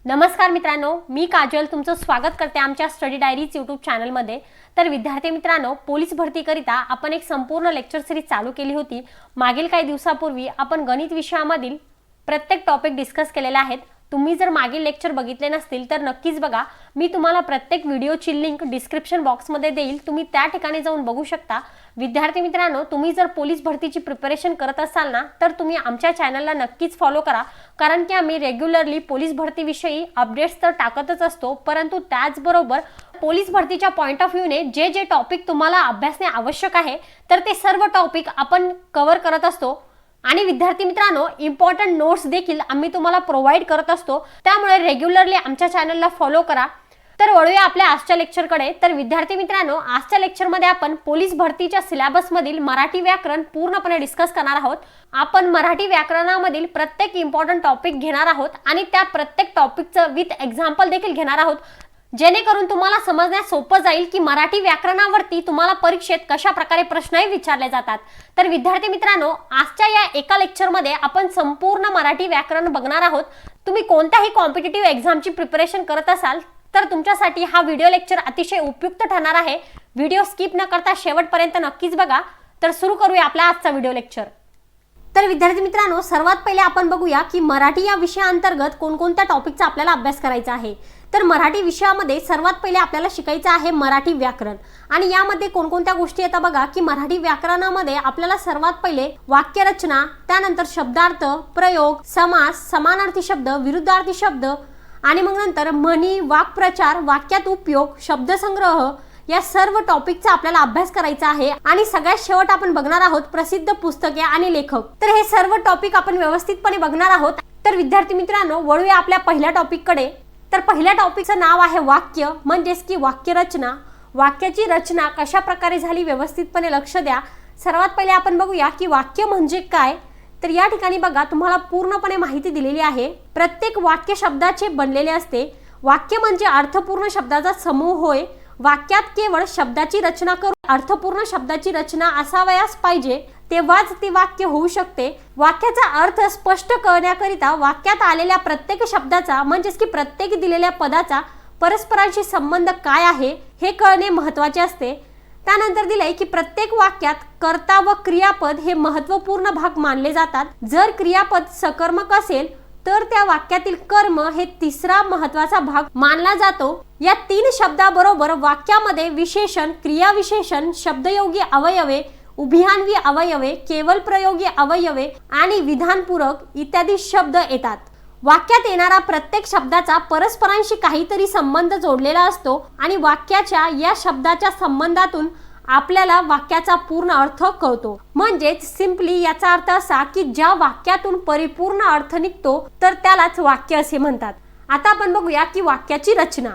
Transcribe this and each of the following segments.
नमस्कार मित्रांनो, मी काजल तुमचं स्वागत करते आमच्या स्टडी डायरीज यूट्यूब चॅनलमध्ये। तर विद्यार्थी मित्रांनो, पोलीस भरतीकरिता आपण एक संपूर्ण लेक्चर सीरीज चालू केली होती। मागील काही दिवसापूर्वी आपण गणित विषयामधील प्रत्येक टॉपिक डिस्कस केलेले आहेत। तुम्ही जर मागील लेक्चर बघितले नसतील तर नक्कीच बघा। मी तुम्हाला प्रत्येक व्हिडिओची लिंक डिस्क्रिप्शन बॉक्समध्ये देईल, तुम्ही त्या ठिकाणी जाऊन बघू शकता। विद्यार्थी मित्रांनो, तुम्ही जर पोलीस भरतीची प्रिपरेशन करत असाल ना तर तुम्ही आमच्या चॅनलला नक्कीच फॉलो करा, कारण की आम्ही रेग्युलरली पोलीस भरतीविषयी अपडेट्स तर टाकतच असतो, परंतु त्याचबरोबर पोलीस भरतीच्या पॉइंट ऑफ व्ह्यूने जे टॉपिक तुम्हाला अभ्यासणे आवश्यक आहे तर ते सर्व टॉपिक आपण कव्हर करत असतो। आणि विद्यार्थी मित्रांनो, इम्पॉर्टंट नोट्स देखील आम्ही तुम्हाला प्रोव्हाइड करत असतो, त्यामुळे रेग्युलरली आमच्या चॅनलला फॉलो करा। तर वळूया आपल्या आजच्या लेक्चरकडे। तर विद्यार्थी मित्रांनो, आजच्या लेक्चरमध्ये आपण पोलीस भरतीच्या सिलेबस मधील मराठी व्याकरण पूर्णपणे डिस्कस करणार आहोत। आपण मराठी व्याकरणामधील प्रत्येक इम्पॉर्टंट टॉपिक घेणार आहोत आणि त्या प्रत्येक टॉपिकचं विथ एक्झाम्पल देखील घेणार आहोत, जेणेकरून तुम्हाला समजण्यास सोपं जाईल की मराठी व्याकरणावरती तुम्हाला परीक्षेत कशा प्रकारे प्रश्नही विचारले जातात। तर विद्यार्थी मित्रांनो, आजच्या या एका लेक्चरमध्ये आपण संपूर्ण मराठी व्याकरण बघणार आहोत। तुम्ही कोणत्याही कॉम्पिटिटिव्ह एक्झामची प्रिपरेशन करत असाल तर तुमच्यासाठी हा व्हिडिओ लेक्चर अतिशय उपयुक्त ठरणार आहे। व्हिडिओ स्किप न करता शेवटपर्यंत नक्कीच बघा। तर सुरू करूया आपला आजचा व्हिडिओ लेक्चर। तर विद्यार्थी मित्रांनो, सर्वात पहिले आपण बघूया की मराठी या विषयाअंतर्गत कोणकोणत्या टॉपिकचा आपल्याला अभ्यास करायचा आहे। तर मराठी विषयामध्ये सर्वात पहिले आपल्याला शिकायचं आहे मराठी व्याकरण, आणि यामध्ये कोणकोणत्या गोष्टी येतात बघा की मराठी व्याकरणामध्ये आपल्याला सर्वात पहिले वाक्यरचना, त्यानंतर शब्दार्थ, प्रयोग, समास, समानार्थी शब्द, विरुद्धार्थी शब्द, आणि मग नंतर म्हणी, वाक्प्रचार, वाक्यात उपयोग, शब्दसंग्रह या सर्व टॉपिकचा आपल्याला अभ्यास करायचा आहे। आणि सगळ्यात शेवट आपण बघणार आहोत प्रसिद्ध पुस्तके आणि लेखक। तर हे सर्व टॉपिक आपण व्यवस्थितपणे बघणार आहोत। तर विद्यार्थी मित्रांनो, वळूया आपल्या पहिल्या टॉपिककडे। तर पहिल्या टॉपिकचं नाव आहे वाक्य, म्हणजेच की वाक्यरचना। वाक्याची रचना कशा प्रकारे झाली व्यवस्थितपणे लक्ष द्या। सर्वात पहिले आपण बघूया की वाक्य म्हणजे काय। तर या ठिकाणी बघा, तुम्हाला पूर्णपणे माहिती दिलेली आहे। प्रत्येक वाक्य शब्दाचे बनलेले असते। वाक्य म्हणजे अर्थपूर्ण शब्दाचा समूह होय। वाक्यात केवळ शब्दाची रचना करून अर्थपूर्ण शब्दाची रचना असावयास पाहिजे, तेव्हाच ते वाक्य होऊ शकते। वाक्याचा अर्थ स्पष्ट करण्याकरिता वाक्यात आलेल्या प्रत्येक शब्दाचा म्हणजेच की प्रत्येक दिलेल्या पदाचा परस्परांशी संबंध काय आहे हे कळणे महत्त्वाचे असते। त्यानंतर दिले की प्रत्येक वाक्यात कर्ता व क्रियापद हे महत्त्वपूर्ण भाग मानले जातात। जर क्रियापद सकर्मक असेल तर त्या वाक्यातील कर्म हे तिसरा महत्त्वाचा भाग मानला जातो। या तीन शब्दाबरोबर वाक्यामध्ये विशेषण, क्रियाविशेषण, शब्दयोगी अवयवे, उभयान्वी अवयवे, केवल प्रयोगी अवयवे आणि विधानपूरक इत्यादी शब्द येतात। वाक्यात येणारा प्रत्येक शब्दाचा परस्परांशी काहीतरी संबंध जोडलेला असतो आणि वाक्याच्या या शब्दाच्या संबंधातून आपल्याला वाक्याचा पूर्ण अर्थ कळतो। म्हणजेच सिंपली याचा अर्थ असा की ज्या वाक्यातून परिपूर्ण अर्थ निघतो तर त्यालाच वाक्य असे म्हणतात। आता आपण बघूया की वाक्याची रचना।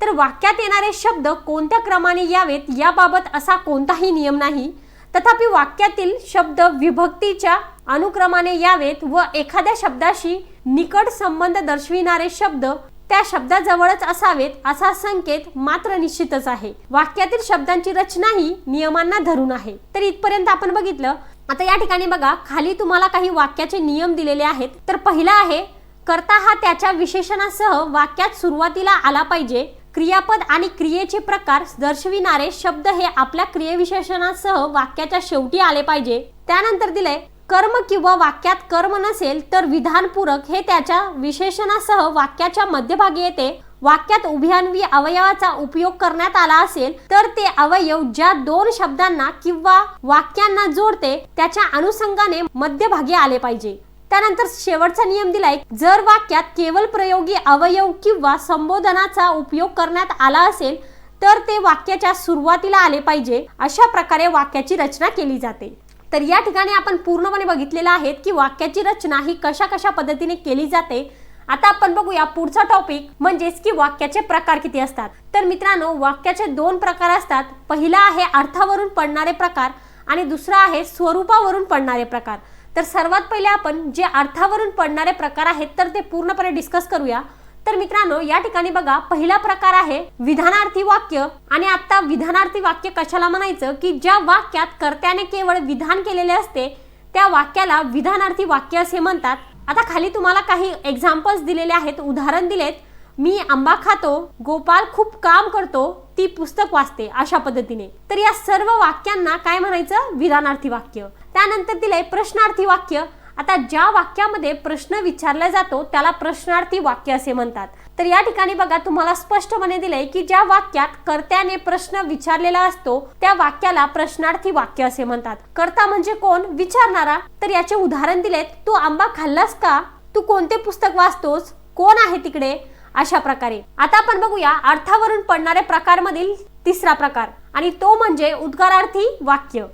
तर वाक्यात येणारे शब्द कोणत्या क्रमाने यावेत याबाबत असा कोणताही नियम नाही, तथापि वाक्यातील शब्द विभक्तीच्या अनुक्रमाने यावेत व एखाद्या शब्दाशी निकट संबंध दर्शविणारे शब्द त्या शब्दाजवळच असावेत असा संकेत मात्र निश्चितच आहे। वाक्यातील शब्दांची रचना ही नियमांना धरून आहे। तर इथपर्यंत आपण बघितलं। आता या ठिकाणी बघा, खाली तुम्हाला काही वाक्याचे नियम दिलेले आहेत। तर पहिला आहे, कर्ता हा त्याच्या विशेषणासह वाक्यात सुरुवातीला आला पाहिजे। क्रियापद आणि क्रियेचे प्रकार दर्शविणारे शब्द हे आपल्या क्रियेविशेषणासह वाक्याच्या शेवटी आले पाहिजे। त्यानंतर दिले, कर्म किंवा वाक्यात कर्म नसेल तर विधानपूरक हे त्याच्या विशेषणासह वाक्याच्या मध्यभागी येते। वाक्यात उभयान्वी अवयवाचा उपयोग करण्यात आला असेल तर ते अवयव ज्या दोन शब्दांना किंवा वाक्यांना जोडते त्याच्या अनुषंगाने मध्यभागी आले पाहिजे। त्यानंतर शेवटचा नियम दिलाय, जर वाक्यात केवल प्रयोगी अवयव किंवा संबोधनाचा उपयोग करण्यात आला असेल तर ते वाक्याच्या सुरुवातीला आले पाहिजे। अशा प्रकारे वाक्याची रचना केली जाते। तर या ठिकाणी आपण पूर्णपणे बघितलेलं आहे की वाक्याची रचना ही कशा कशा पद्धतीने केली जाते। आता आपण बघूया पुढचा टॉपिक, म्हणजेच की वाक्याचे प्रकार किती असतात। तर मित्रांनो, वाक्याचे दोन प्रकार असतात। पहिला आहे अर्थावरून पडणारे प्रकार आणि दुसरा आहे स्वरूपावरून पडणारे प्रकार। तर सर्वात पहिले आपण जे अर्थावरून पडणारे प्रकार आहेत तर ते पूर्णपणे डिस्कस करूया। तर मित्रांनो, या ठिकाणी बघा, पहिला प्रकार आहे विधानार्थी वाक्य। आणि आता विधानार्थी वाक्य कशाला म्हणायचं की ज्या वाक्यात कर्त्याने केवळ विधान केलेले असते त्या वाक्याला विधानार्थी वाक्य असे म्हणतात। आता खाली तुम्हाला काही एक्झाम्पल्स दिलेले आहेत, उदाहरण दिलेत। मी आंबा खातो, गोपाल खूप काम करतो, ती पुस्तक वाचते, अशा पद्धतीने. तर या सर्व वाक्यांना काय म्हणायचं? विधानार्थी वाक्य. त्यानंतर दिलंय प्रश्नार्थी वाक्य. आता ज्या वाक्यामध्ये प्रश्न विचारला जातो त्याला प्रश्नार्थी वाक्य असे म्हणतात. तर या ठिकाणी बघा तुम्हाला स्पष्टपणे दिलंय की ज्या वाक्यात कर्त्याने प्रश्न विचारलेला असतो त्या वाक्याला प्रश्नार्थी वाक्य असे म्हणतात. कर्ता म्हणजे कोण? विचारणारा. तर याचे उदाहरण दिलेत. तू आंबा खाल्लास का? तू कोणते पुस्तक वाचतोस? कोण आहे तिकडे? अशा प्रकारे. आता आपण बघूया अर्थावरून पडणाऱ्या प्रकारमधील तिसरा प्रकार आणि तो म्हणजे उद्गारार्थी वाक्य.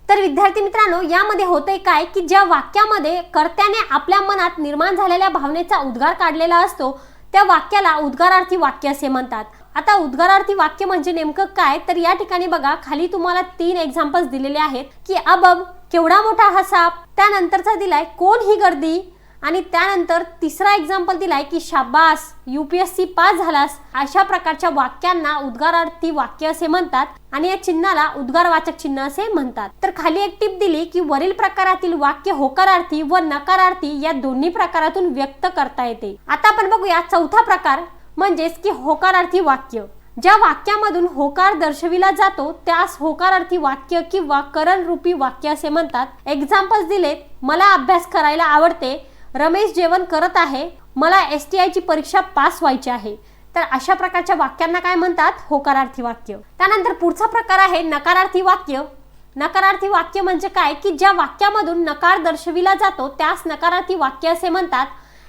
तर विद्यार्थी मित्रांनो, यामध्ये होतंय काय की ज्या वाक्यामध्ये कर्त्याने आपल्या मनात निर्माण झालेल्या भावनेचा उद्गार काढलेला असतो त्या वाक्याला उद्गारार्थी वाक्य असे म्हणतात. आता उद्गारार्थी वाक्य म्हणजे नेमकं काय? तर या ठिकाणी बघा खाली तुम्हाला 3 एक्झाम्पल्स दिलेले आहेत की अबब, केवढा मोठा हा साप. त्यानंतरचा दिलाय कोण ही गर्दी आणि त्यानंतर तिसरा एक्झाम्पल दिलाय की शाबास, UPSC पास झालास. अशा प्रकारच्या वाक्यांना उद्गारार्थी वाक्य असे म्हणतात आणि या चिन्हाला उद्गारवाचक चिन्ह असे म्हणतात. तर खाली एक टिप दिली की वरील प्रकारातील वाक्य होकारार्थी व नकारार्थी या दोन्ही प्रकारातून व्यक्त करता येते. आता आपण बघूया चौथा प्रकार म्हणजेच की होकारार्थी वाक्य. ज्या वाक्यामधून होकार दर्शविला जातो त्यास होकारार्थी वाक्य किंवा करणरूपी वाक्य असे म्हणतात. एक्झाम्पल्स दिलेत. मला अभ्यास करायला आवडते, रमेश जेवण करत आहे, मला STI ची परीक्षा पास व्हायची आहे. तर अशा प्रकारच्या वाक्यांना काय म्हणतात? होकारार्थी वाक्य. त्यानंतर पुढचा प्रकार आहे नकारार्थी वाक्य. नकारार्थी वाक्य म्हणजे काय की ज्या वाक्यामधून नकार दर्शविला जातो त्यास नकारार्थी वाक्य असे म्हणतात.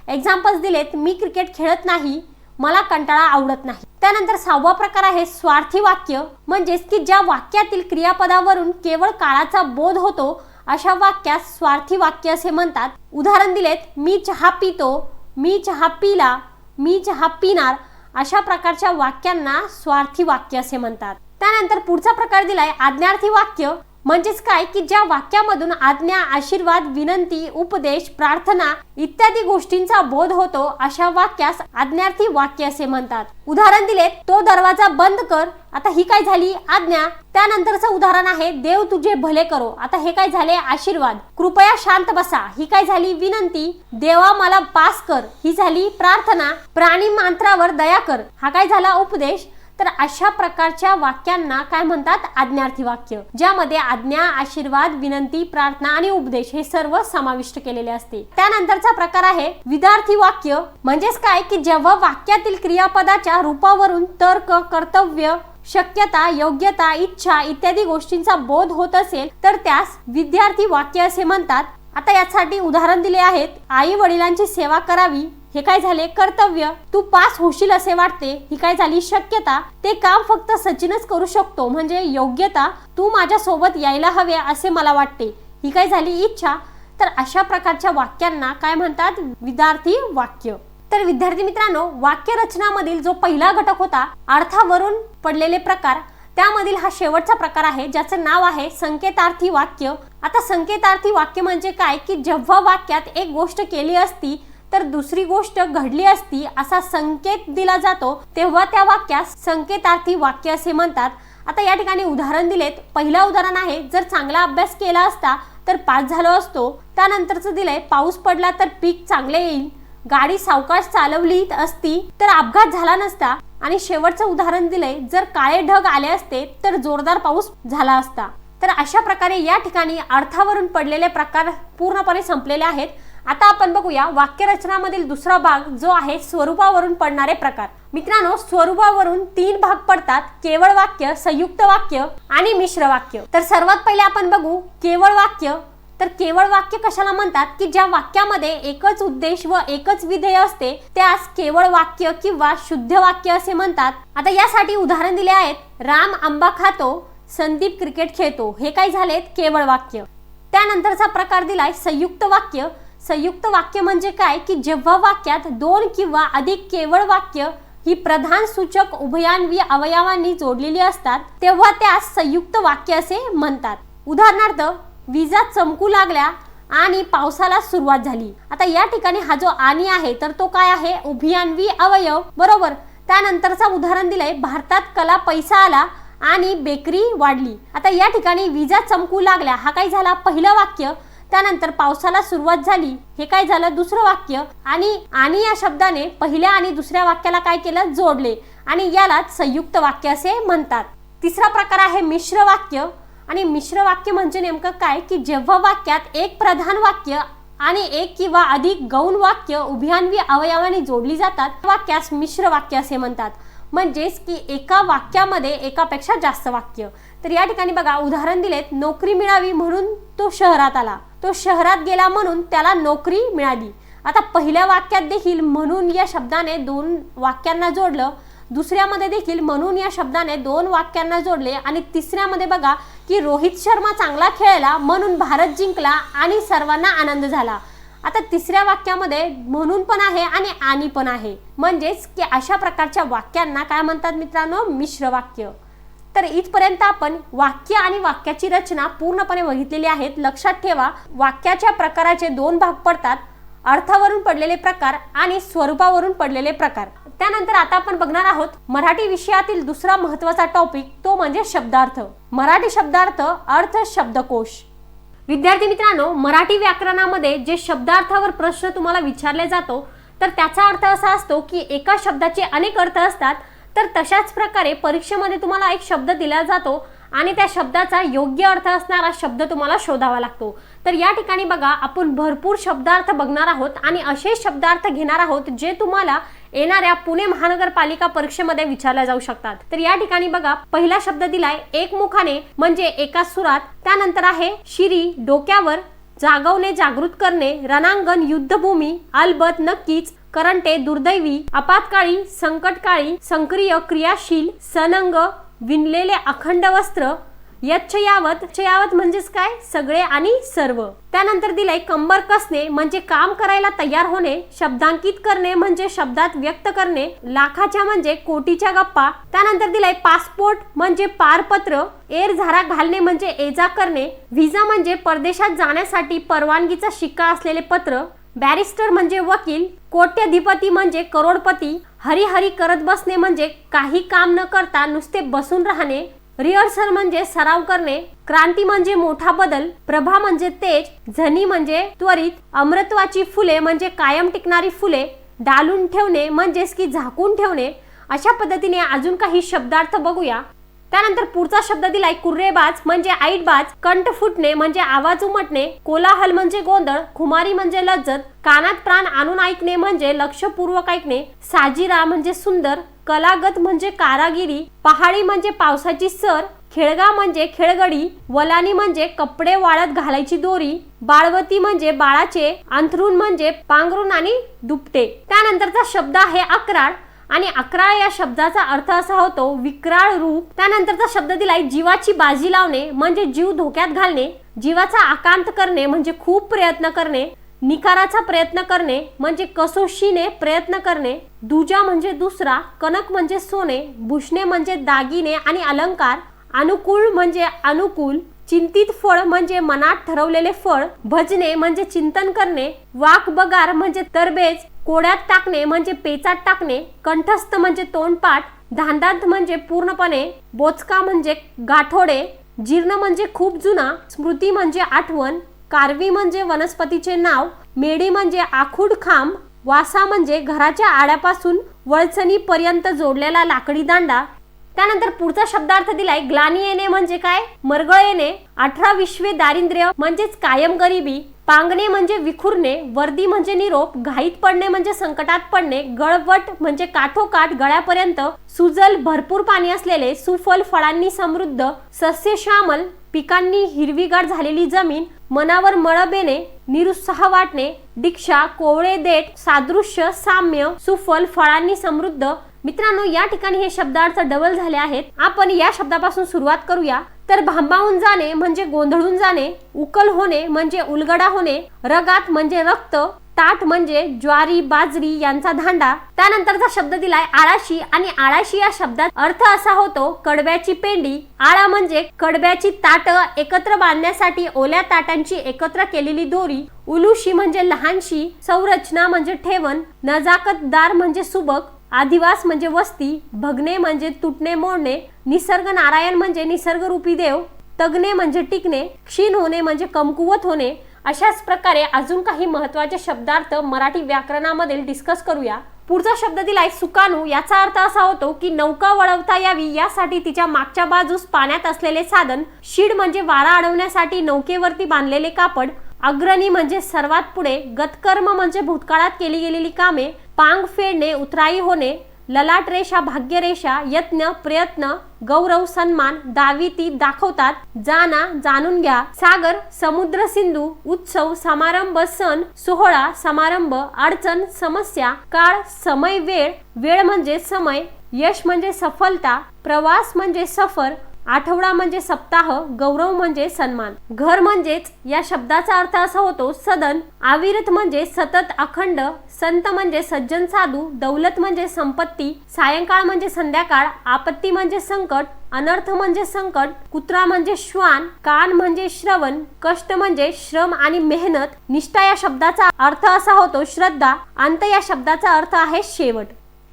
एक्झाम्पल्स दिलेत. मी क्रिकेट खेळत नाही, मला कंटाळा आवडत नाही. त्यानंतर 6वा प्रकार आहे स्वार्थी वाक्य. म्हणजेच की ज्या वाक्यातील क्रियापदावरून केवळ काळाचा बोध होतो अशा वाक्यास स्वार्थी वाक्य असे म्हणतात. उदाहरण दिलेत. मी चहा पितो, मी चहा पिला, मी चहा पिणार. अशा प्रकारच्या वाक्यांना स्वार्थी वाक्य असे म्हणतात. त्यानंतर पुढचा प्रकार दिलाय आज्ञार्थी वाक्य. म्हणजेच काय की ज्या वाक्यामधून आज्ञा, आशीर्वाद, विनंती, उपदेश, प्रार्थना इत्यादी गोष्टींचा बोध होतो अशा वाक्यास आज्ञार्थी वाक्य असे म्हणतात. उदाहरण दिलेत. तो दरवाजा बंद कर. आता ही काय झाली? आज्ञा. त्यानंतरचं उदाहरण आहे देव तुझे भले करो. आता हे काय झाले? आशीर्वाद. कृपया शांत बसा. ही काय झाली? विनंती. देवा मला पास कर. ही झाली प्रार्थना. प्राणी मात्रावर दया कर. हा काय झाला? उपदेश. तर अशा प्रकारच्या वाक्यांना काय म्हणतात? आज्ञार्थी वाक्य, ज्यामध्ये आज्ञा, आशीर्वाद, विनंती, प्रार्थना आणि उपदेश हे सर्व समाविष्ट केलेले असते. त्यानंतरचा प्रकार आहे विधार्थी वाक्य. म्हणजेच काय की जेव्हा वाक्यातील क्रियापदाच्या रूपावरून तर्क, कर्तव्य, शक्यता, योग्यता, इच्छा इत्यादी गोष्टींचा बोध होत असेल तर त्यास विद्यार्थी वाक्य असे म्हणतात. आता यासाठी उदाहरण दिले आहेत. आई वडिलांची सेवा करावी. हे काय झाले? कर्तव्य. तू पास होशील असे वाटते. ही काय झाली? शक्यता. ते काम फक्त सचिनच करू शकतो म्हणजे योग्यता. तू माझ्या सोबत यायला हवे असे मला वाटते. ही काय झाली? इच्छा. तर अशा प्रकारच्या वाक्यांना काय म्हणतात? विधार्थी वाक्य. तर विद्यार्थी मित्रांनो, वाक्य रचनामधील जो पहिला घटक होता अर्थावरून पडलेले प्रकार, त्यामधील हा शेवटचा प्रकार आहे ज्याचं नाव आहे संकेतार्थी वाक्य. आता संकेतार्थी वाक्य म्हणजे काय की जेव्हा वाक्यात एक गोष्ट केली असती तर दुसरी गोष्ट घडली असती असा संकेत दिला जातो तेव्हा त्या वाक्यास संकेतार्थी वाक्य असे म्हणतात. आता या ठिकाणी उदाहरण दिलेत. पहिला उदाहरण आहे जर चांगला अभ्यास केला असता तर पास झालो असतो. त्यानंतरचं दिलंय पाऊस पडला तर पीक चांगले येईल. गाडी सावकाश चालवली असती तर अपघात झाला नसता. आणि शेवटचं उदाहरण दिलंय जर काळे ढग आले असते तर जोरदार पाऊस झाला असता. तर अशा प्रकारे या ठिकाणी अर्थावरून पडलेले प्रकार पूर्णपणे संपलेले आहेत. आता आपण बघूया वाक्यरचनामधील दुसरा भाग जो आहे स्वरूपावरून पडणारे प्रकार. मित्रांनो, स्वरूपावरून 3 भाग पडतात. केवळ वाक्य, संयुक्त वाक्य आणि मिश्र वाक्य. तर सर्वात पहिले आपण बघू केवळ वाक्य. तर केवळ वाक्य कशाला म्हणतात की ज्या वाक्यामध्ये एकच उद्देश व एकच विधेय असते त्यास केवळ वाक्य किंवा शुद्ध वाक्य असे म्हणतात. आता यासाठी उदाहरण दिले आहेत. राम आंबा खातो, संदीप क्रिकेट खेळतो. हे काय झालेत? केवळ वाक्य. त्यानंतरचा प्रकार दिलाय संयुक्त वाक्य. संयुक्त वाक्य म्हणजे काय की जेव्हा वाक्यात 2 किंवा अधिक केवळ वाक्य ही प्रधान सूचक उभयान्वी अवयवांनी जोडलेली असतात तेव्हा त्यास संयुक्त वाक्य असे म्हणतात. उदाहरणार्थ विजा चमकू लागल्या आणि पावसाला सुरुवात झाली. आता या ठिकाणी हा जो आणि आहे तर तो काय आहे? उभयान्वी अवयव, बरोबर. त्यानंतरचा उदाहरण दिलंय भारतात कला पैसा आला आणि बेकरी वाढली. आता या ठिकाणी विजा चमकू लागल्या हा काय झाला? पहिलं वाक्य. त्यानंतर पावसाला सुरुवात झाली, हे काय झालं दुसरं वाक्य, आणि या शब्दाने पहिल्या आणि दुसऱ्या वाक्याला काय केलं जोडले आणि यालाच संयुक्त वाक्य असे म्हणतात. तिसरा प्रकार आहे मिश्र वाक्य. आणि मिश्र वाक्य म्हणजे नेमकं काय की जेव्हा वाक्यात एक प्रधान वाक्य आणि एक किंवा अधिक गौण वाक्य उभयान्वी अवयवाने जोडली जातात वाक्यास मिश्र वाक्य असे म्हणतात. म्हणजेच की एका वाक्यामध्ये एकापेक्षा जास्त वाक्य. तर या ठिकाणी बघा उदाहरण दिलेत, नोकरी मिळावी म्हणून तो शहरात आला, तो शहरात गेला म्हणून त्याला नोकरी मिळाली. आता पहिल्या वाक्यात देखील म्हणून या शब्दाने दोन वाक्यांना जोडलं, दुसऱ्यामध्ये देखील म्हणून या शब्दाने दोन वाक्यांना जोडले आणि तिसऱ्यामध्ये बघा की रोहित शर्मा चांगला खेळला म्हणून भारत जिंकला आणि सर्वांना आनंद झाला. आता तिसऱ्या वाक्यामध्ये म्हणून पण आहे आणि पण आहे. म्हणजेच की अशा प्रकारच्या वाक्यांना काय म्हणतात मित्रांनो, मिश्र वाक्य. तर इथपर्यंत आपण वाक्य आणि वाक्याची रचना पूर्णपणे बघितलेली आहेत. लक्षात ठेवा, वाक्याच्या प्रकाराचे दोन भाग पडतात, अर्थावरून पडलेले प्रकार आणि स्वरूपावरून पडलेले प्रकार. त्यानंतर आता आपण बघणार आहोत मराठी विषयातील दुसरा महत्त्वाचा टॉपिक, तो म्हणजे शब्दार्थ. मराठी शब्दार्थ अर्थ शब्दकोश. विद्यार्थी मित्रांनो, मराठी व्याकरणामध्ये जे शब्दार्थावर प्रश्न तुम्हाला विचारला जातो तर त्याचा अर्थ असा असतो की एका शब्दाचे अनेक अर्थ असतात. तर तशाच प्रकारे परीक्षेमध्ये तुम्हाला एक शब्द दिला जातो आणि त्या शब्दाचा योग्य अर्थ असणारा शब्द तुम्हाला शोधावा लागतो. तर या ठिकाणी बघा आपण भरपूर शब्दार्थ बघणार आहोत आणि असे शब्दार्थ घेणार आहोत जे तुम्हाला येणाऱ्या पुणे महानगरपालिका परीक्षेमध्ये विचारले जाऊ शकतात. तर या ठिकाणी बघा पहिला शब्द दिलाय एकमुखाने म्हणजे एका सुरात. त्यानंतर आहे शिरी डोक्यावर, जागवणे जागृत करणे, रणांगण युद्धभूमी, अलबत नक्कीच, करंटे दुर्दैवी, आपत्काळी संकटकाळी, सक्रिय क्रियाशील, सनंग विणलेले अखंड वस्त्र, यच्छयावत म्हणजेच काय सगळे आणि सर्व. त्यानंतर दिलंय कंबर कसणे म्हणजे काम करायला तयार होणे, शब्दांकित करणे म्हणजे शब्दात व्यक्त करणे, लाखाच्या म्हणजे कोटीच्या गप्पा. त्यानंतर दिलंय पासपोर्ट म्हणजे पारपत्र, एरझारा घालणे म्हणजे एजा करणे, व्हिसा म्हणजे परदेशात जाण्यासाठी परवानगीचा शिक्का असलेले पत्र, बॅरिस्टर म्हणजे वकील, कोट्याधिपती म्हणजे करोडपती, हरिहरी करत बसणे म्हणजे काही काम न करता नुसते बसून राहणे, रिहर्सल म्हणजे सराव करणे, क्रांती म्हणजे मोठा बदल, प्रभा म्हणजे तेज, झनी म्हणजे त्वरित, अमृतत्वाची फुले म्हणजे कायम टिकणारी फुले, डालून ठेवणे म्हणजेच की झाकून ठेवणे. अशा पद्धतीने अजून काही शब्दार्थ बघूया. त्यानंतर पुढचा शब्द दिलाय कुर्रेबाज म्हणजे ऐटबाज, कंठ फुटणे म्हणजे आवाज उमटणे, कोलाहल म्हणजे गोंधळ, खुमारी म्हणजे लज्जत, कानात प्राण आणून ऐकणे म्हणजे लक्षपूर्वक ऐकणे, साजिरा म्हणजे सुंदर, कलागत म्हणजे कारागिरी, पहाडी म्हणजे पावसाची सर, खेळगा म्हणजे खेळगडी, वलानी म्हणजे कपडे वाळत घालायची दोरी, बाळवती म्हणजे बाळाचे, अंथरूण म्हणजे पांघरूण आणि दुपटे. त्यानंतरचा शब्द आहे अक्राळ आणि अक्राळ या शब्दाचा अर्थ असा होतो विक्राळ रूप. त्यानंतरचा शब्द दिलाय जीवाची बाजी लावणे म्हणजे जीव धोक्यात घालणे, जीवाचा आकांत करणे म्हणजे खूप प्रयत्न करणे, निकाराचा प्रयत्न करणे म्हणजे कसोशीने प्रयत्न करणे, दुजा म्हणजे दुसरा, कनक म्हणजे सोने, भूषणे म्हणजे दागिने आणि अलंकार, अनुकूल म्हणजे अनुकूल, चिंतित फळ म्हणजे मनात ठरवलेले फळ, भजने म्हणजे चिंतन करणे, वाक बगार म्हणजे तरबेज, कोड्यात टाकणे म्हणजे पेचात टाकणे, कंठस्थ म्हणजे तोंडपाठ, धांदांत म्हणजे पूर्णपणे, बोचका म्हणजे गाठोडे, जीर्ण म्हणजे खूप जुना, स्मृती म्हणजे आठवण, कारवी म्हणजे वनस्पतीचे नाव, मेडी म्हणजे आखूड खांब, वासा म्हणजे घराच्या आड्यापासून वळचणी पर्यंत जोडलेला लाकडी दांडा. त्यानंतर पुढचा शब्दार्थ दिलाय ग्लानी येणे म्हणजे काय मरगळ येणे, 18 दारिद्र्य म्हणजेच कायम गरिबी, पांगणे म्हणजे विखुरणे, वर्दी म्हणजे निरोप, घाईत पडणे म्हणजे संकटात पडणे, गळवट म्हणजे काठोकाठ गळ्यापर्यंत, सुजल भरपूर पाणी असलेले, सुफल फळांनी समृद्ध, सस्य श्यामल पिकांनी हिरवीगार झालेली जमीन, मनावर मळब येणे, निरुत्साह वाटणे, दीक्षा कोवळे देठ, सादृश्य साम्य, सुफल फळांनी समृद्ध. मित्रांनो या ठिकाणी हे शब्दार्थ डबल झाले आहेत. आपण या शब्दापासून सुरुवात करूया. तर भांबावून जाणे म्हणजे गोंधळून जाणे, उकल होणे म्हणजे उलगडा होणे, रगात म्हणजे रक्त, ताट म्हणजे ज्वारी बाजरी यांचा धांडा. त्यानंतरचा शब्द दिलाय आळाशी आणि आळाशी या शब्दात अर्थ असा होतो कडब्याची पेंडी. आळा म्हणजे कडब्याची ताट एकत्र बांधण्यासाठी ओल्या ताटांची एकत्र केलेली दोरी. उलुशी म्हणजे लहानशी, संरचना म्हणजे ठेवण, नजाकतदार म्हणजे सुबक, आदिवास म्हणजे वस्ती, भगणे म्हणजे तुटणे मोडणे, निसर्ग नारायण म्हणजे निसर्गरूपी देव, तगणे म्हणजे टिकणे, क्षीण होणे म्हणजे कमकुवत होणे. अशाच प्रकारे अजून काही महत्त्वाचे शब्दार्थ मराठी व्याकरणामधील डिस्कस करूया। पुढचा शब्द दिलाय सुकाणू। याचा अर्थ असा होतो की नौका वळवता यावी यासाठी तिच्या मागच्या बाजूस पाण्यात असलेले साधन। शीड म्हणजे वारा अडवण्यासाठी नौकेवरती बांधलेले कापड। अग्रणी म्हणजे सर्वात पुढे। गतकर्म म्हणजे भूतकाळात केली गेलेली कामे। पांग फेडणे, उतराई होणे। ललाट रेषा, भाग्यरेषा। यत्न, प्रयत्न। गौरव, सन्मान। दाविती, दाखवतात। जाना, जाणून घ्या। सागर, समुद्र, सिंधू। उत्सव, समारंभ, सण, सोहळा, समारंभ। अडचण, समस्या। काळ, समय, वेळ। वेळ म्हणजे समय। यश म्हणजे सफलता। प्रवास म्हणजे सफर। आठवडा म्हणजे सप्ताह। गौरव म्हणजे सन्मान। घर म्हणजेच या शब्दाचा अर्थ असा होतो सदन। अविरत म्हणजे सतत, अखंड। संत म्हणजे सज्जन, साधू। दौलत म्हणजे संपत्ती। सायंकाळ म्हणजे संध्याकाळ। आपत्ती म्हणजे संकट। अनर्थ म्हणजे संकट। कुत्रा म्हणजे श्वान। कान म्हणजे श्रवण। कष्ट म्हणजे श्रम आणि मेहनत। निष्ठा या शब्दाचा अर्थ असा होतो श्रद्धा। अंत या शब्दाचा अर्थ आहे शेवट।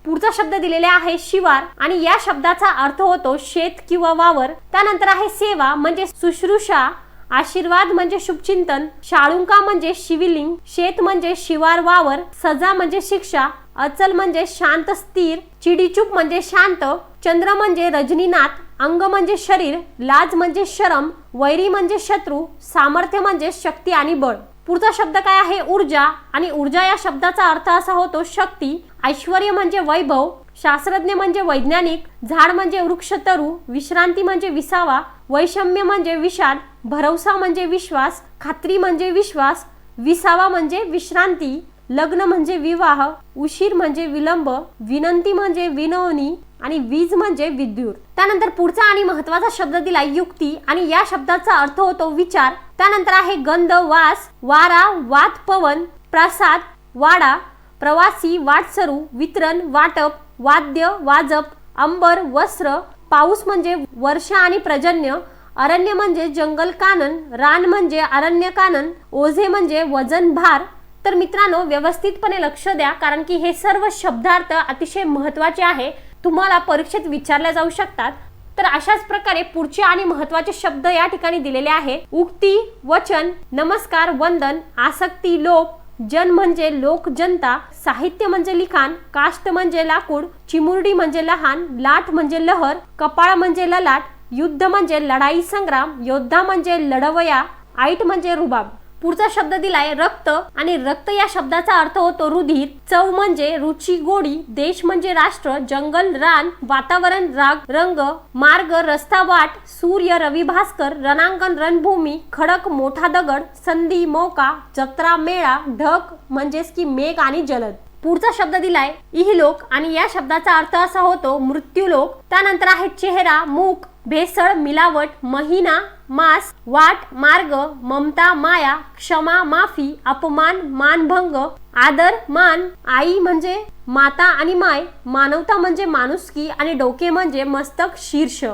पुढचा शब्द दिलेला आहे शिवार आणि या शब्दाचा अर्थ होतो शेत किंवा वावर। त्यानंतर आहे सेवा म्हणजे शुश्रूषा। आशीर्वाद म्हणजे शुभचिंतन। शाळुंका म्हणजे शिविलिंग। शेत म्हणजे शिवार, वावर। सजा म्हणजे शिक्षा। अचल म्हणजे शांत, स्थिर। चिडीचूप म्हणजे शांत। चंद्र म्हणजे रजनीनाथ। अंग म्हणजे शरीर। लाज म्हणजे शरम। वैरी म्हणजे शत्रू। सामर्थ्य म्हणजे शक्ती आणि बळ। पुढचा शब्द काय आहे ऊर्जा आणि ऊर्जा या शब्दाचा अर्थ असा होतो शक्ती। ऐश्वर्य म्हणजे वैभव। शास्त्रज्ञ म्हणजे वैज्ञानिक। झाड म्हणजे वृक्ष, तरु। विश्रांती म्हणजे विसावा। वैषम्य म्हणजे विषाद। भरवसा म्हणजे विश्वास। खात्री म्हणजे विश्वास। विसावा म्हणजे विश्रांती। लग्न म्हणजे विवाह। उशीर म्हणजे विलंब। विनंती म्हणजे विनवणी आणि वीज म्हणजे विद्युत। त्यानंतर पुढचा आणि महत्त्वाचा शब्द दिला युक्ती आणि या शब्दाचा अर्थ होतो विचार। त्यानंतर आहे गंध, वास। वारा, वात, पवन। प्रसाद, वाडा। प्रवासी, वाटसरू। वितरण, वाटप। वाद्य, वाजप। अंबर, वस्त्र। पाऊस म्हणजे वर्षा आणि पर्जन्य। अरण्य म्हणजे जंगल, कानन। रान म्हणजे अरण्य, कानन। ओझे म्हणजे वजन, भार। तर मित्रांनो व्यवस्थितपणे लक्ष द्या कारण की हे सर्व शब्दार्थ अतिशय महत्त्वाचे आहे, तुम्हाला परीक्षेत विचारले जाऊ शकतात। तर अशाच प्रकारे पुढचे आणि महत्त्वाचे शब्द या ठिकाणी दिलेले आहे। उक्ती, वचन। नमस्कार, वंदन। आसक्ती, लोभ। जन म्हणजे लोक, जनता। साहित्य म्हणजे लिखाण। काष्ट म्हणजे लाकूड। चिमुरडी म्हणजे लहान। लाट म्हणजे लहर। कपाळ म्हणजे ललाट। युद्ध म्हणजे लढाई, संग्राम। योद्धा म्हणजे लढवया। ऐट म्हणजे रुबाब। पुढचा शब्द दिलाय रक्त आणि रक्त या शब्दाचा अर्थ होतो रुधिर। चव म्हणजे रुची, गोडी। देश म्हणजे राष्ट्र। जंगल, रान। वातावरण, राग, रंग। मार्ग, रस्ता, वाट। सूर्य, रवी, भास्कर। रणांगण, रणभूमी। खडक, मोठा दगड। संधी, मौका। जत्रा, मेळा। ढग म्हणजेच की मेघ आणि जलद। पुढचा शब्द दिलाय इहलोक आणि या शब्दाचा अर्थ असा होतो मृत्यूलोक। त्यानंतर आहे चेहरा, मुख। भेसळ, मिलावट। महिना, मास। वाट, मार्ग। ममता, माया। क्षमा, माफी। अपमान, मानभंग। आदर, मान। आई म्हणजे माता आणि माय। मानवता म्हणजे माणुसकी आणि डोके म्हणजे मस्तक, शीर्ष।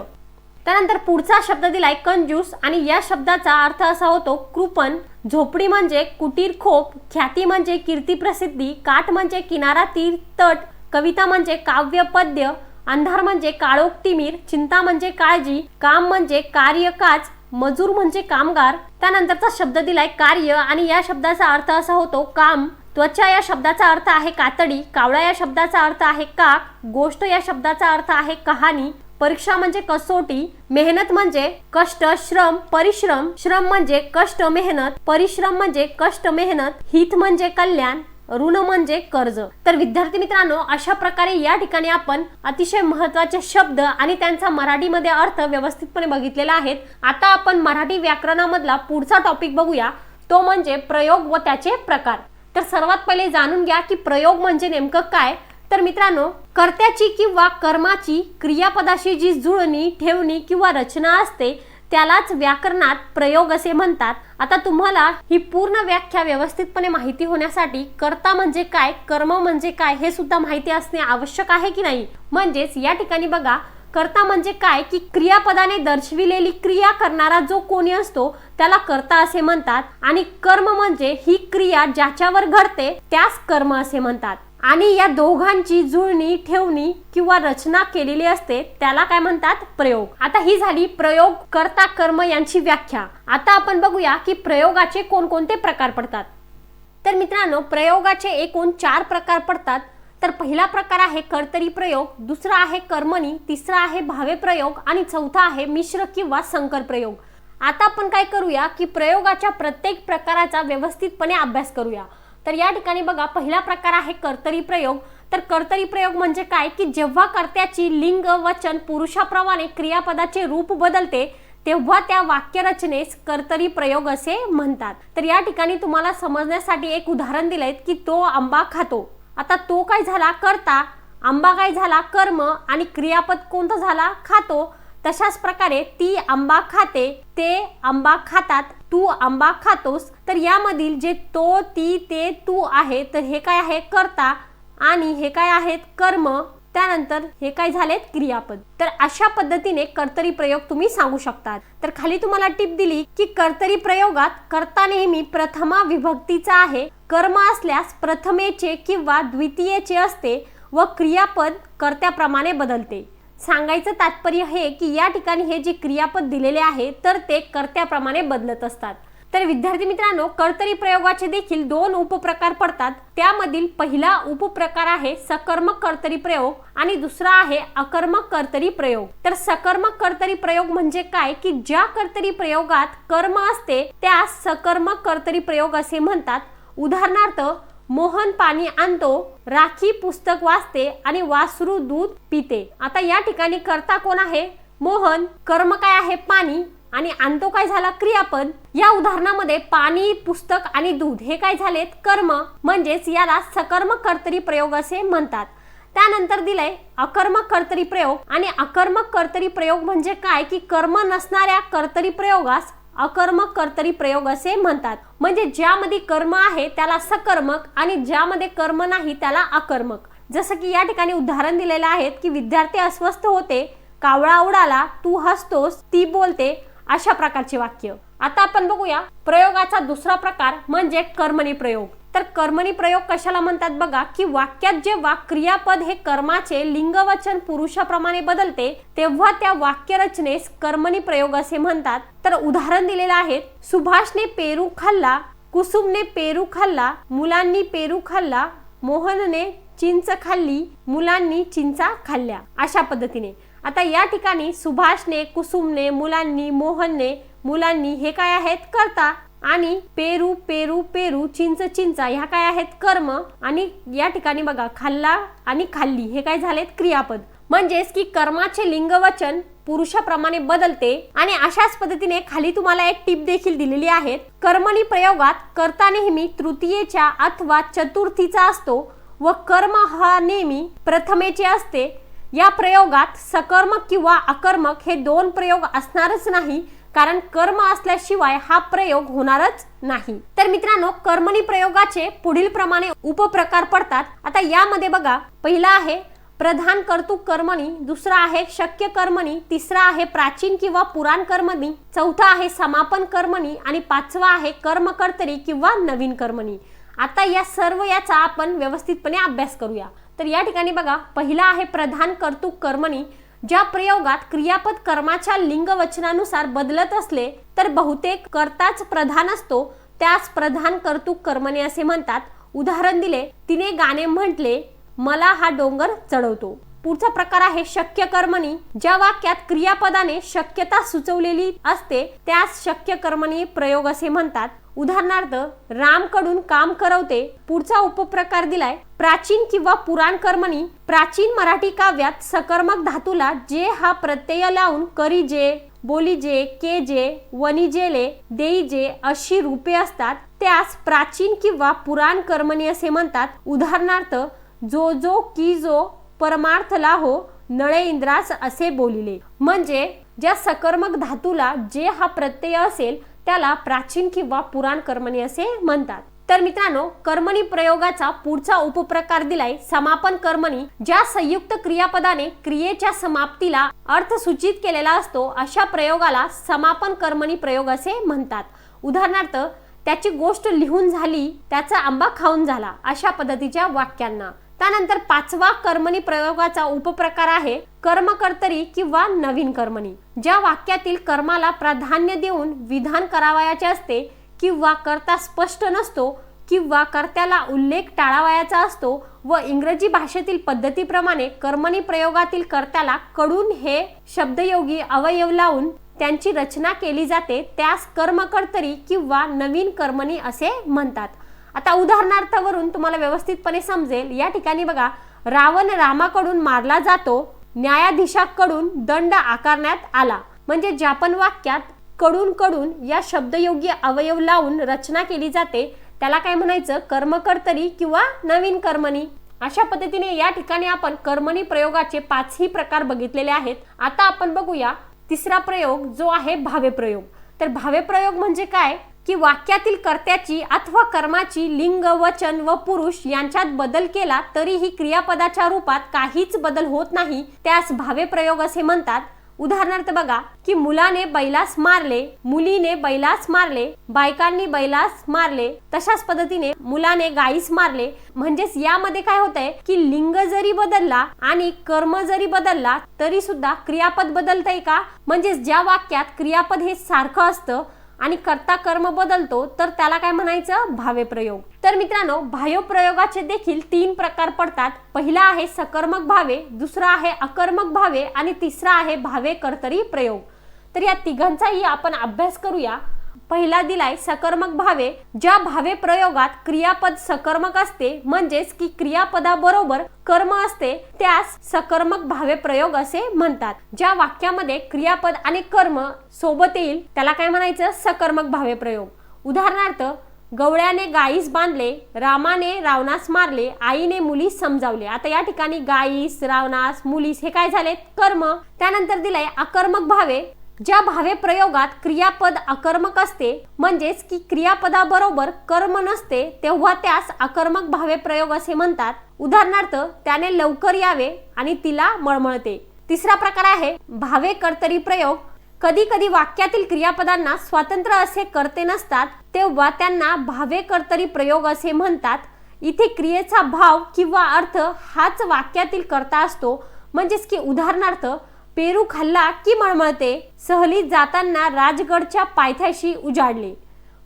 त्यानंतर पुढचा शब्द दिलाय कंजूस आणि या शब्दाचा अर्थ असा होतो कृपण। झोपडी म्हणजे कुटीर, खोप। ख्याती म्हणजे कीर्ती, प्रसिद्धी। काठ म्हणजे किनारा, तीर, तट। कविता म्हणजे काव्य, पद्य। अंधार म्हणजे काळोख, तिमिर। चिंता म्हणजे काळजी। काम म्हणजे कार्य, काज। मजूर म्हणजे कामगार। त्यानंतरचा शब्द दिलाय कार्य आणि या शब्दाचा अर्थ असा होतो काम। त्वचा या शब्दाचा अर्थ आहे कातडी। कावळा या शब्दाचा अर्थ आहे काक। गोष्ट या शब्दाचा अर्थ आहे कहाणी। परीक्षा म्हणजे कसोटी। मेहनत म्हणजे कष्ट, श्रम, परिश्रम। श्रम म्हणजे कष्ट, मेहनत। परिश्रम म्हणजे कष्ट, मेहनत। हित म्हणजे कल्याण। ऋण म्हणजे कर्ज। तर विद्यार्थी मित्रांनो अशा प्रकारे या ठिकाणी आपण अतिशय महत्त्वाचे शब्द आणि त्यांचा मराठीमध्ये अर्थ व्यवस्थितपणे बघितलेला आहे। आता आपण मराठी व्याकरणामधला पुढचा टॉपिक बघूया, तो म्हणजे प्रयोग व त्याचे प्रकार। तर सर्वात पहिले जाणून घ्या की प्रयोग म्हणजे नेमकं काय। तर मित्रांनो कर्त्याची किंवा कर्माची क्रियापदाशी जी जुळणी, ठेवणी किंवा रचना असते त्यालाच व्याकरणात प्रयोग असे म्हणतात। आता तुम्हाला ही पूर्ण व्याख्या व्यवस्थितपणे माहिती होण्यासाठी कर्ता म्हणजे काय, कर्म म्हणजे काय हे सुद्धा माहिती असणे आवश्यक आहे की नाही। म्हणजेच या ठिकाणी बघा कर्ता म्हणजे काय की क्रियापदाने दर्शविलेली क्रिया करणारा जो कोणी असतो त्याला कर्ता असे म्हणतात आणि कर्म म्हणजे ही क्रिया ज्याच्यावर घडते त्यास कर्म असे म्हणतात। आणि या दोघांची जुळणी ठेवणी किंवा रचना केलेली असते त्याला काय म्हणतात प्रयोग। आता ही झाली प्रयोग कर्ता कर्म यांची व्याख्या। आता आपण बघूया की प्रयोगाचे कोणकोणते प्रकार पडतात। तर मित्रांनो प्रयोगाचे एकूण 4 प्रकार पडतात। तर पहिला प्रकार आहे कर्तरी प्रयोग, दुसरा आहे कर्मणी, तिसरा आहे भावे प्रयोग आणि चौथा आहे मिश्र किंवा संकर प्रयोग। आता आपण काय करूया की प्रयोगाच्या प्रत्येक प्रकाराचा व्यवस्थितपणे अभ्यास करूया। तर या ठिकाणी बघा पहिला प्रकार आहे कर्तरी प्रयोग। तर कर्तरी प्रयोग म्हणजे काय की जेव्हा कर्त्याची लिंग वचन पुरुषाप्रमाणे क्रियापदाचे रूप बदलते तेव्हा त्या वाक्यरचनेस कर्तरी प्रयोग असे म्हणतात। तर या ठिकाणी तुम्हाला समजण्यासाठी एक उदाहरण दिलंय की तो आंबा खातो। आता तो काय झाला कर्ता, आंबा काय झाला कर्म आणि क्रियापद कोणता झाला खातो। तशाच प्रकारे ती आंबा खाते, ते आंबा खातात, तू आंबा खातोस। तर यामधील जे तो ती ते तू आहे तर हे काय आहे कर्ता आणि हे काय आहेत कर्म, त्यानंतर हे काय झालेत क्रियापद। तर अशा पद्धतीने कर्तरी प्रयोग तुम्ही सांगू शकतात। तर खाली तुम्हाला टिप दिली की कर्तरी प्रयोगात कर्ता नेहमी प्रथमा विभक्तीचा आहे, कर्म असल्यास प्रथमेचे किंवा द्वितीयेचे असते व क्रियापद कर्त्याप्रमाणे बदलते। सांगायचं तात्पर्य हे की या ठिकाणी हे जे क्रियापद दिलेले आहे तर ते कर्त्याप्रमाणे बदलत असतात। तर विद्यार्थी मित्रांनो कर्तरी प्रयोगाचे देखील 2 उपप्रकार पडतात। त्यामधील पहिला उपप्रकार आहे सकर्मक कर्तरी प्रयोग आणि दुसरा आहे अकर्मक कर्तरी प्रयोग। तर सकर्मक कर्तरी प्रयोग म्हणजे काय की ज्या कर्तरी प्रयोगात कर्म असते त्यास सकर्मक कर्तरी प्रयोग असे म्हणतात। उदाहरणार्थ मोहन पाणी आणतो, राखी पुस्तक वाचते आणि वासरू दूध पिते। आता या ठिकाणी कर्ता कोण आहे मोहन, कर्म काय आहे पाणी आणि आणतो काय झाला क्रियापद। या उदाहरणामध्ये पाणी, पुस्तक आणि दूध हे काय झालेत कर्म, म्हणजेच याला सकर्मक कर्तरी प्रयोग असे म्हणतात। त्यानंतर दिलंय अकर्मक कर्तरी प्रयोग आणि अकर्मक कर्तरी प्रयोग म्हणजे काय की कर्म नसणाऱ्या कर्तरी प्रयोगास अकर्मक कर्तरी प्रयोग असे म्हणतात। म्हणजे ज्यामध्ये कर्म आहे त्याला सकर्मक आणि ज्यामध्ये कर्म नाही त्याला अकर्मक। जसं की या ठिकाणी उदाहरण दिलेले आहेत की विद्यार्थी अस्वस्थ होते, कावळा उडाला, तू हसतोस, ती बोलते, अशा प्रकारचे वाक्य। आता आपण बघूया प्रयोगाचा दुसरा प्रकार म्हणजे कर्मणी प्रयोग। तर कर्मणी प्रयोग कशाला म्हणतात बघा की वाक्यात जेव्हा क्रियापद हे कर्माचे लिंगवचन पुरुषाप्रमाणे बदलते तेव्हा त्या वाक्यरचनेस कर्मणी प्रयोग असे म्हणतात। तर उदाहरण दिलेले आहेत सुभाषने पेरू खाल्ला, कुसुमने पेरू खाल्ला, मुलांनी पेरू खाल्ला, मोहनने चिंच खाल्ली, मुलांनी चिंचा खाल्ल्या, अशा पद्धतीने। आता या ठिकाणी सुभाषने, कुसुमने, मुलांनी, मोहनने, मुलांनी हे काय आहेत कर्ता आणि पेरू पेरू पेरू, चिंच चिंचा ह्या काय आहेत कर्म आणि या ठिकाणी बघा खाल्ला आणि खाल्ली हे काय झालेत क्रियापद। म्हणजेच की कर्माचे लिंगवचन पुरुषाप्रमाणे बदलते। आणि अशाच पद्धतीने खाली तुम्हाला एक टिप देखील दिलेली आहे। कर्मणी प्रयोगात कर्ता नेहमी तृतीयेच्या अथवा चतुर्थीचा असतो व कर्म हा नेहमी प्रथमेचे असते। या प्रयोगात सकर्मक किंवा अकर्मक हे 2 प्रयोग असणारच नाही, कारण कर्म असल्याशिवाय हा प्रयोग होणारच नाही। तर मित्रांनो कर्मणी प्रयोगाचे पुढील प्रमाणे उपप्रकार पडतात। आता यामध्ये बघा पहिला आहे प्रधान कर्तृक कर्मणी, दुसरा आहे शक्य कर्मणी, तिसरा आहे प्राचीन किंवा पुराण कर्मणी, चौथा आहे समापन कर्मणी आणि पाचवा आहे कर्मकर्तरी किंवा नवीन कर्मणी। आता या सर्व याचा आपण व्यवस्थितपणे अभ्यास करूया। तर या ठिकाणी बघा पहिला आहे प्रधान कर्तृक कर्मणी। ज्या प्रयोगात क्रियापद कर्माच्या लिंगवचनानुसार बदलत असले तर बहुतेक कर्ताच प्रधान असतो त्यास प्रधान कर्तृक कर्मणी असे म्हणतात। उदाहरण दिले तिने गाणे म्हटले, मला हा डोंगर चढवतो। पुढचा प्रकार आहे शक्य कर्मणी। ज्या वाक्यात क्रियापदाने शक्यता सुचवलेली असते त्यास शक्य कर्मणी प्रयोग असे म्हणतात। उदाहरणार्थ रामकडून काम करवते। पुढचा उपप्रकार दिलाय प्राचीन किंवा पुराण कर्मणी। प्राचीन मराठी काव्यात सकर्मक धातूला जे हा प्रत्यय लावून करीजे, बोलीजे, केजे, वनिजेले, देईजे अशी रूपे असतात त्यास प्राचीन किंवा पुराण कर्मणी असे म्हणतात। उदाहरणार्थ जो जो की जो परमार्थला हो, नळे इंद्रास असे बोलिले। म्हणजे ज्या सकर्मक धातूला जे हा प्रत्यय असेल त्याला प्राचीन किंवा पुराण कर्मणी असे म्हणतात। तर मित्रांनो कर्मणी प्रयोगाचा पुढचा उपप्रकार दिलाय समापन कर्मणी। ज्या संयुक्त क्रियापदाने क्रियेच्या समाप्तीला अर्थ सूचित केलेला असतो अशा प्रयोगाला समापन कर्मणी प्रयोग असे म्हणतात। उदाहरणार्थ त्याची गोष्ट लिहून झाली, त्याचा आंबा खाऊन झाला, अशा पद्धतीच्या वाक्यांना। त्यानंतर पाचवा कर्मणी प्रयोगाचा उपप्रकार आहे कर्मकर्तरी किंवा नवीन कर्मणी। ज्या वाक्यातील कर्माला प्राधान्य देऊन विधान करावयाचे असते किंवा कर्ता स्पष्ट नसतो किंवा कर्त्याला उल्लेख टाळावयाचा असतो व इंग्रजी भाषेतील पद्धतीप्रमाणे कर्मणी प्रयोगातील कर्त्याला कडून हे शब्दयोगी अवयव लावून त्यांची रचना केली जाते त्यास कर्मकर्तरी किंवा नवीन कर्मणी असे म्हणतात। आता उदाहरणार्थावरून तुम्हाला व्यवस्थितपणे समजेल। या ठिकाणी बघा, रावण रामाकडून मारला जातो, न्यायाधीशाकडून दंड आकारण्यात आला। म्हणजे ज्या पण वाक्यात कडून कडून या शब्दयोगी अवयव लावून रचना केली जाते त्याला काय म्हणायचं, कर्मकर्तरी किंवा नवीन कर्मणी। अशा पद्धतीने या ठिकाणी आपण कर्मणी प्रयोगाचे 5ही प्रकार बघितलेले आहेत। आता आपण बघूया तिसरा प्रयोग जो आहे भावे प्रयोग। तर भावे प्रयोग म्हणजे काय की वाक्यातील कर्त्याची अथवा कर्माची लिंग, वचन व पुरुष यांच्यात बदल केला तरीही क्रियापदाच्या रूपात काहीच बदल होत नाही त्यास भावे प्रयोग असे म्हणतात। उदाहरणार्थ बघा की मुलाने बैलास मारले, मुलीने बैलास मारले, बायकांनी बैलास मारले, तशाच पद्धतीने मुलाने गाईस मारले। म्हणजेच यामध्ये काय होतंय की लिंग जरी बदलला आणि कर्म जरी बदलला तरी सुद्धा क्रियापद बदलतंय का? म्हणजे ज्या वाक्यात क्रियापद हे सारखं असतं आणि कर्ता कर्म बदलतो तर त्याला काय म्हणायचं, भावे प्रयोग। तर मित्रांनो, भावे प्रयोगाचे देखील 3 प्रकार पडतात। पहिला आहे सकर्मक भावे, दुसरा आहे अकर्मक भावे आणि तिसरा आहे भावे कर्तरी प्रयोग। तर या तिघांचाही आपण अभ्यास करूया। पहिला दिलाय सकर्मक भावे। ज्या भावे प्रयोगात क्रियापद सकर्मक असते म्हणजेच की क्रियापदाबरोबर कर्म असते त्यास सकर्मक भावे प्रयोग असे म्हणतात। ज्या वाक्यामध्ये क्रियापद आणि कर्म सोबत येईल त्याला काय म्हणायचं, सकर्मक भावे प्रयोग। उदाहरणार्थ, गवळ्याने गाईस बांधले, रामाने रावणास मारले, आईने मुलीस समजावले। आता या ठिकाणी गाईस, रावणास, मुलीस हे काय झाले, कर्म। त्यानंतर दिलाय अकर्मक भावे। ज्या भावे प्रयोगात क्रियापद अकर्मक असते म्हणजेच की क्रियापदाबरोबर कर्म नसते तेव्हा त्यास अकर्मक भावे प्रयोग असे म्हणतात। उदाहरणार्थ, त्याने लवकर यावे आणि तिला मळमळते। तिसरा प्रकार आहे भावे कर्तरी प्रयोग। कधी कधी वाक्यातील क्रियापदांना स्वतंत्र असे कर्ते नसतात तेव्हा त्यांना भावे कर्तरी प्रयोग असे म्हणतात। इथे क्रियेचा भाव किंवा अर्थ हाच वाक्यातील कर्ता असतो। म्हणजेच की उदाहरणार्थ, पेरू खाल्ला की मळमळते, सहलीत जाताना राजगडच्या पायथ्याशी उजाडले।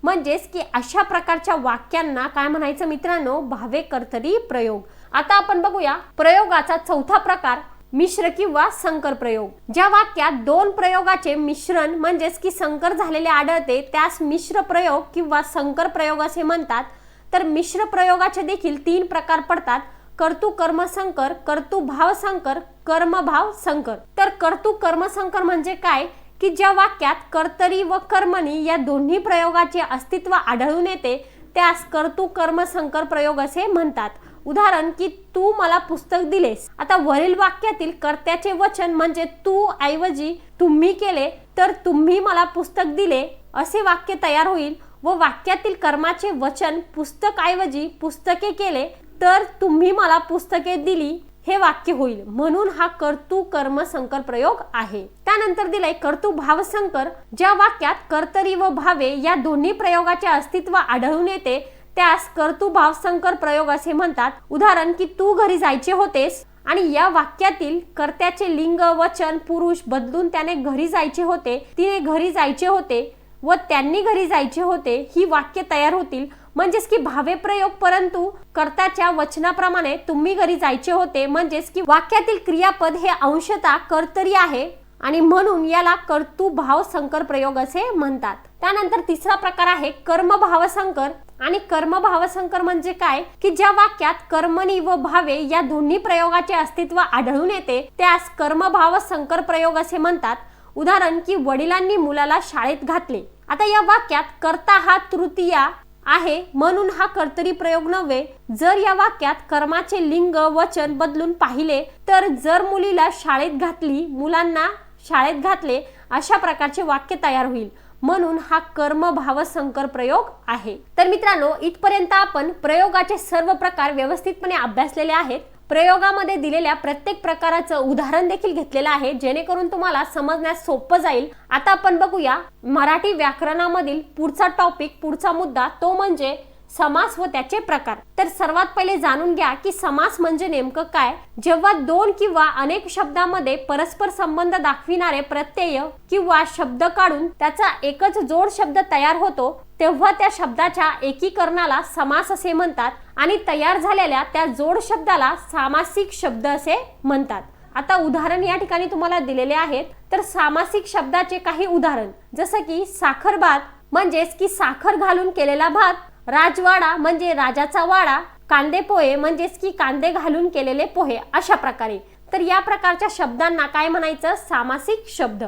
म्हणजेच की अशा प्रकारच्या वाक्यांना काय म्हणायचं मित्रांनो, भावे कर्तरी प्रयोग। आता आपण बघूया प्रयोगाचा चौथा प्रकार मिश्र किंवा संकर प्रयोग। ज्या वाक्यात 2 प्रयोगाचे मिश्रण म्हणजेच की संकर झालेले आढळते त्यास मिश्र प्रयोग किंवा संकर प्रयोग असे म्हणतात। तर मिश्र प्रयोगाचे देखील 3 प्रकार पडतात, कर्तृ कर्म संकर, कर्तृ भाव संकर, कर्म भाव संकर। तर कर्तृ कर्म संकर म्हणजे काय की ज्या वाक्यात कर्तरी व कर्मणी या दोन्ही प्रयोगाचे अस्तित्व आढळून येते त्यास कर्तृ कर्म संकर प्रयोग असे म्हणतात। उदाहरण की तू मला पुस्तक दिलेस। आता वरील वाक्यातील कर्त्याचे वचन म्हणजे तू ऐवजी तुम्ही केले तर तुम्ही मला पुस्तक दिले असे वाक्य तयार होईल व वाक्यातील कर्माचे वचन पुस्तक ऐवजी पुस्तके केले तर तुम्ही मला पुस्तके दिली हे वाक्य होईल। म्हणून हा कर्तृ कर्म संकर प्रयोग आहे। त्यानंतर दिलाय कर्तृ भाव संकर। ज्या वाक्यात कर्तरी व भावे या दोन्ही प्रयोगाचे अस्तित्व आढळून येते त्यास कर्तृ भाव संकर प्रयोग असे म्हणतात। उदाहरण की तू घरी जायचे होतेस आणि या वाक्यातील कर्त्याचे लिंग, वचन, पुरुष बदलून त्याने घरी जायचे होते, तिने घरी जायचे होते व त्यांनी घरी जायचे होते ही वाक्य तयार होतील। म्हणजेच की भावे प्रयोग परंतु कर्त्याच्या वचनाप्रमाणे तुम्ही घरी जायचे होते म्हणजेच की वाक्यातील क्रियापद हे अंशतः कर्तरी आहे आणि म्हणून याला कर्तृ भाव संकर प्रयोग असे म्हणतात। त्यानंतर तिसरा प्रकार आहे कर्म भाव संकर। आणि कर्म भाव संकर म्हणजे काय की ज्या वाक्यात कर्मणी व भावे या दोन्ही प्रयोगाचे अस्तित्व आढळून येते त्यास कर्म भाव संकर प्रयोग असे म्हणतात। उदाहरण की वडिलांनी मुलाला शाळेत घातले। आता या वाक्यात कर्ता हा तृतीया आहे म्हणून हा कर्तरी प्रयोग नव्हे। जर या वाक्यात कर्माचे लिंग, वचन बदलून पाहिले तर जर मुलीला शाळेत घातली, मुलांना शाळेत घातले अशा प्रकारचे वाक्य तयार होईल। म्हणून हा कर्म भाव संकर प्रयोग आहे। तर मित्रांनो, इथपर्यंत आपण प्रयोगाचे सर्व प्रकार व्यवस्थितपणे अभ्यासलेले आहेत। प्रयोगामध्ये दिलेल्या प्रत्येक प्रकाराचं उदाहरण देखील घेतलेलं आहे जेणेकरून तुम्हाला समजण्यास सोपं जाईल। आता आपण बघूया मराठी व्याकरणामधील पुढचा टॉपिक, पुढचा मुद्दा तो म्हणजे समास व त्याचे प्रकार। तर सर्वात पहिले जाणून घ्या की समास म्हणजे नेमकं काय। जेव्हा दोन किंवा अनेक शब्दांमध्ये परस्पर संबंध दाखविणारे प्रत्यय किंवा शब्द काढून त्याचा एकच जोड शब्द तयार होतो तेव्हा त्या शब्दाच्या एकीकरणाला समास असे म्हणतात आणि तयार झालेल्या त्या जोड शब्दाला सामासिक शब्द असे म्हणतात। आता उदाहरण या ठिकाणी तुम्हाला दिलेले आहेत। तर सामासिक शब्दाचे काही उदाहरण जसं की साखर भात म्हणजेच की साखर घालून केलेला भात, राजवाडा म्हणजे राजाचा वाडा, कांदे पोहे म्हणजेच की कांदे घालून केलेले पोहे, अशा प्रकारे। तर या प्रकारच्या शब्दांना काय म्हणायचं, सामासिक शब्द।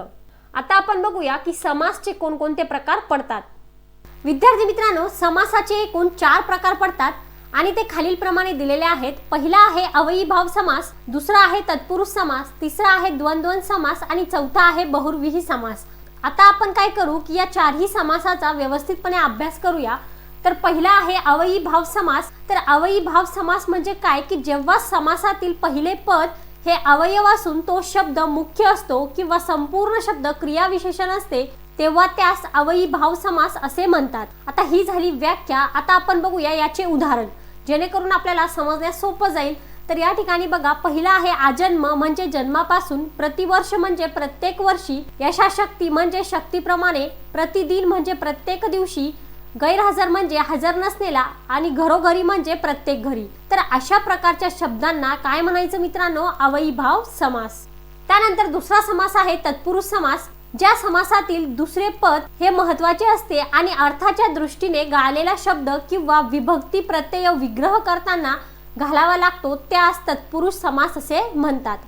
आता आपण बघूया की समासचे कोणकोणते प्रकार पडतात। विद्यार्थी मित्रांनो, समासाचे एकूण 4 प्रकार पडतात आणि ते खालीलप्रमाणे दिलेले आहेत। पहिला आहे अवयवीभाव समास, दुसरा आहे तत्पुरुष समास, तिसरा आहे द्वंद्व समास आणि चौथा आहे बहुव्रीही समास। आता आपण काय करू की या 4ही समासाचा व्यवस्थितपणे अभ्यास करूया। तर पहिला आहे अवयवीभाव समास। तर अवयवीभाव समास म्हणजे काय की जेव्हा समासातील पहिले पद हे अवयव असून तो शब्द मुख्य असतो किंवा संपूर्ण शब्द क्रियाविशेषण असते तेव्हा त्यास अवयवीभाव समास असे म्हणतात। आता ही झाली व्याख्या। आता आपण बघूया याचे उदाहरण जेणेकरून आपल्याला समजण्यास सोपं जाईल। तर या ठिकाणी बघा, पहिला आहे आजन्म म्हणजे जन्मापासून, प्रतिवर्ष म्हणजे प्रत्येक वर्षी, यशाशक्ती म्हणजे शक्तीप्रमाणे, प्रतिदिन म्हणजे प्रत्येक दिवशी, गैरहजर म्हणजे हजर नसलेला आणि घरोघरी म्हणजे प्रत्येक घरी। तर अशा प्रकारच्या शब्दांना काय म्हणायचं मित्रांनो, अवयवीभाव समास। त्यानंतर दुसरा समास आहे तत्पुरुष समास। ज्या समासातील दुसरे पद हे महत्त्वाचे असते आणि अर्थाच्या दृष्टीने गाळलेला शब्द किंवा विभक्ती प्रत्यय विग्रह करताना घालावा लागतो त्यास तत्पुरुष समास असे म्हणतात।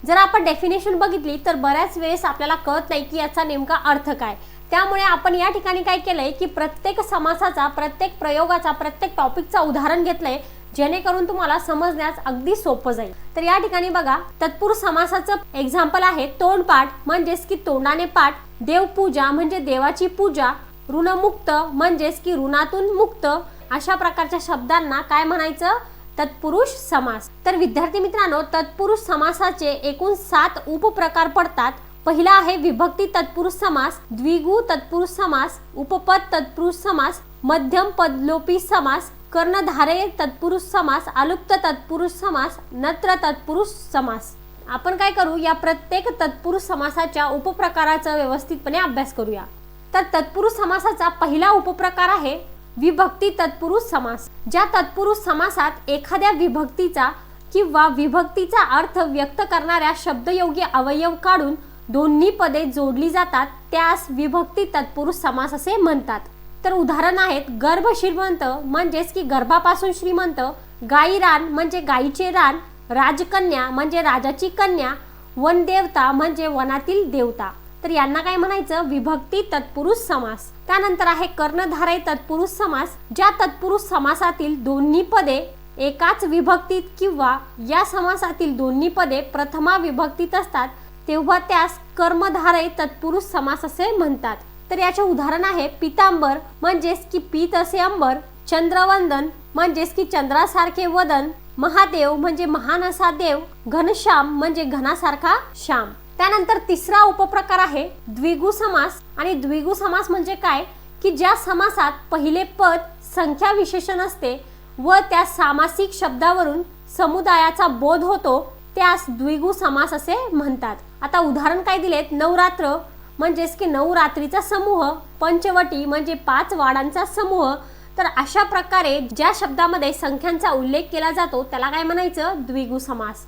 जर आपण डेफिनेशन बघितली तर बऱ्याच वेळेस आपल्याला कळत नाही की याचा नेमका अर्थ काय। त्यामुळे आपण या ठिकाणी काय केलंय की प्रत्येक समासाचा, प्रत्येक प्रयोगाचा, प्रत्येक टॉपिकचा उदाहरण घेतलंय जेणेकरून तुम्हाला समजण्यास अगदी सोपं जाईल। तर या ठिकाणी बघा, तत्पुरुष समासाचं एक्झाम्पल आहे तोंडपाठ म्हणजेच की तोंडाने पाठ, देवपूजा म्हणजे देवाची पूजा, ऋणमुक्त म्हणजेच की ऋणातून मुक्त, अशा प्रकारच्या शब्दांना काय म्हणायचं, तत्पुरुष समास। तर विद्यार्थी मित्रांनो, तत्पुरुष समासाचे एकूण 7 उपप्रकार पडतात। पहिला आहे विभक्ती तत्पुरुष समास, द्विगु तत्पुरुष समास, उपपद तत्पुरुष समास, मध्यम पदलोपी समास, कर्णधारय तत्पुरुष समास, अलुप्त तत्पुरुष समास, नत्र तत्पुरुष समास। आपण काय करू, या प्रत्येक तत्पुरुष समासाच्या उपप्रकाराचा व्यवस्थितपणे अभ्यास करूया। तर तत्पुरुष समासाचा पहिला उपप्रकार आहे विभक्ती तत्पुरुष समास। ज्या तत्पुरुष समासात एखाद्या विभक्तीचा किंवा विभक्तीचा अर्थ व्यक्त करणाऱ्या शब्दयोगी अवयव काढून दोन्ही पदे जोडली जातात त्यास विभक्ती तत्पुरुष समास असे म्हणतात। तर उदाहरण आहेत गर्भ श्रीमंत म्हणजेच की गर्भापासून श्रीमंत, गायीरान म्हणजे गायीचे रान, राजकन्या म्हणजे राजाची कन्या, वनदेवता म्हणजे वनातील देवता। तर यांना काय म्हणायचं, विभक्ती तत्पुरुष समास। त्यानंतर आहे कर्णधारय तत्पुरुष समास। ज्या तत्पुरुष समासातील दोन्ही पदे एकाच विभक्तीत किंवा या समासातील दोन्ही पदे प्रथमा विभक्तीत असतात तेव्हा त्यास कर्मधारय तत्पुरुष समास असे म्हणतात। तर याचे उदाहरण आहे पीतांबर म्हणजेच की पीत असे अंबर, चंद्रवंदन म्हणजेच की चंद्रासारखे वदन, महादेव म्हणजे महान असा देव, घनश्याम म्हणजे घनासारखा श्याम। त्यानंतर तिसरा उपप्रकार आहे द्विगु समास। आणि द्विगु समास म्हणजे काय की ज्या समासात पहिले पद संख्या विशेषण असते व त्या सामासिक शब्दावरून समुदायाचा बोध होतो त्यास द्विगु समास असे म्हणतात। आता उदाहरण काय दिलेत, नवरात्र म्हणजेच की 9 रात्रीचा समूह, पंचवटी म्हणजे 5 वाडांचा समूह। तर अशा प्रकारे ज्या शब्दामध्ये संख्यांचा उल्लेख केला जातो त्याला काय म्हणायचं, द्विगु समास।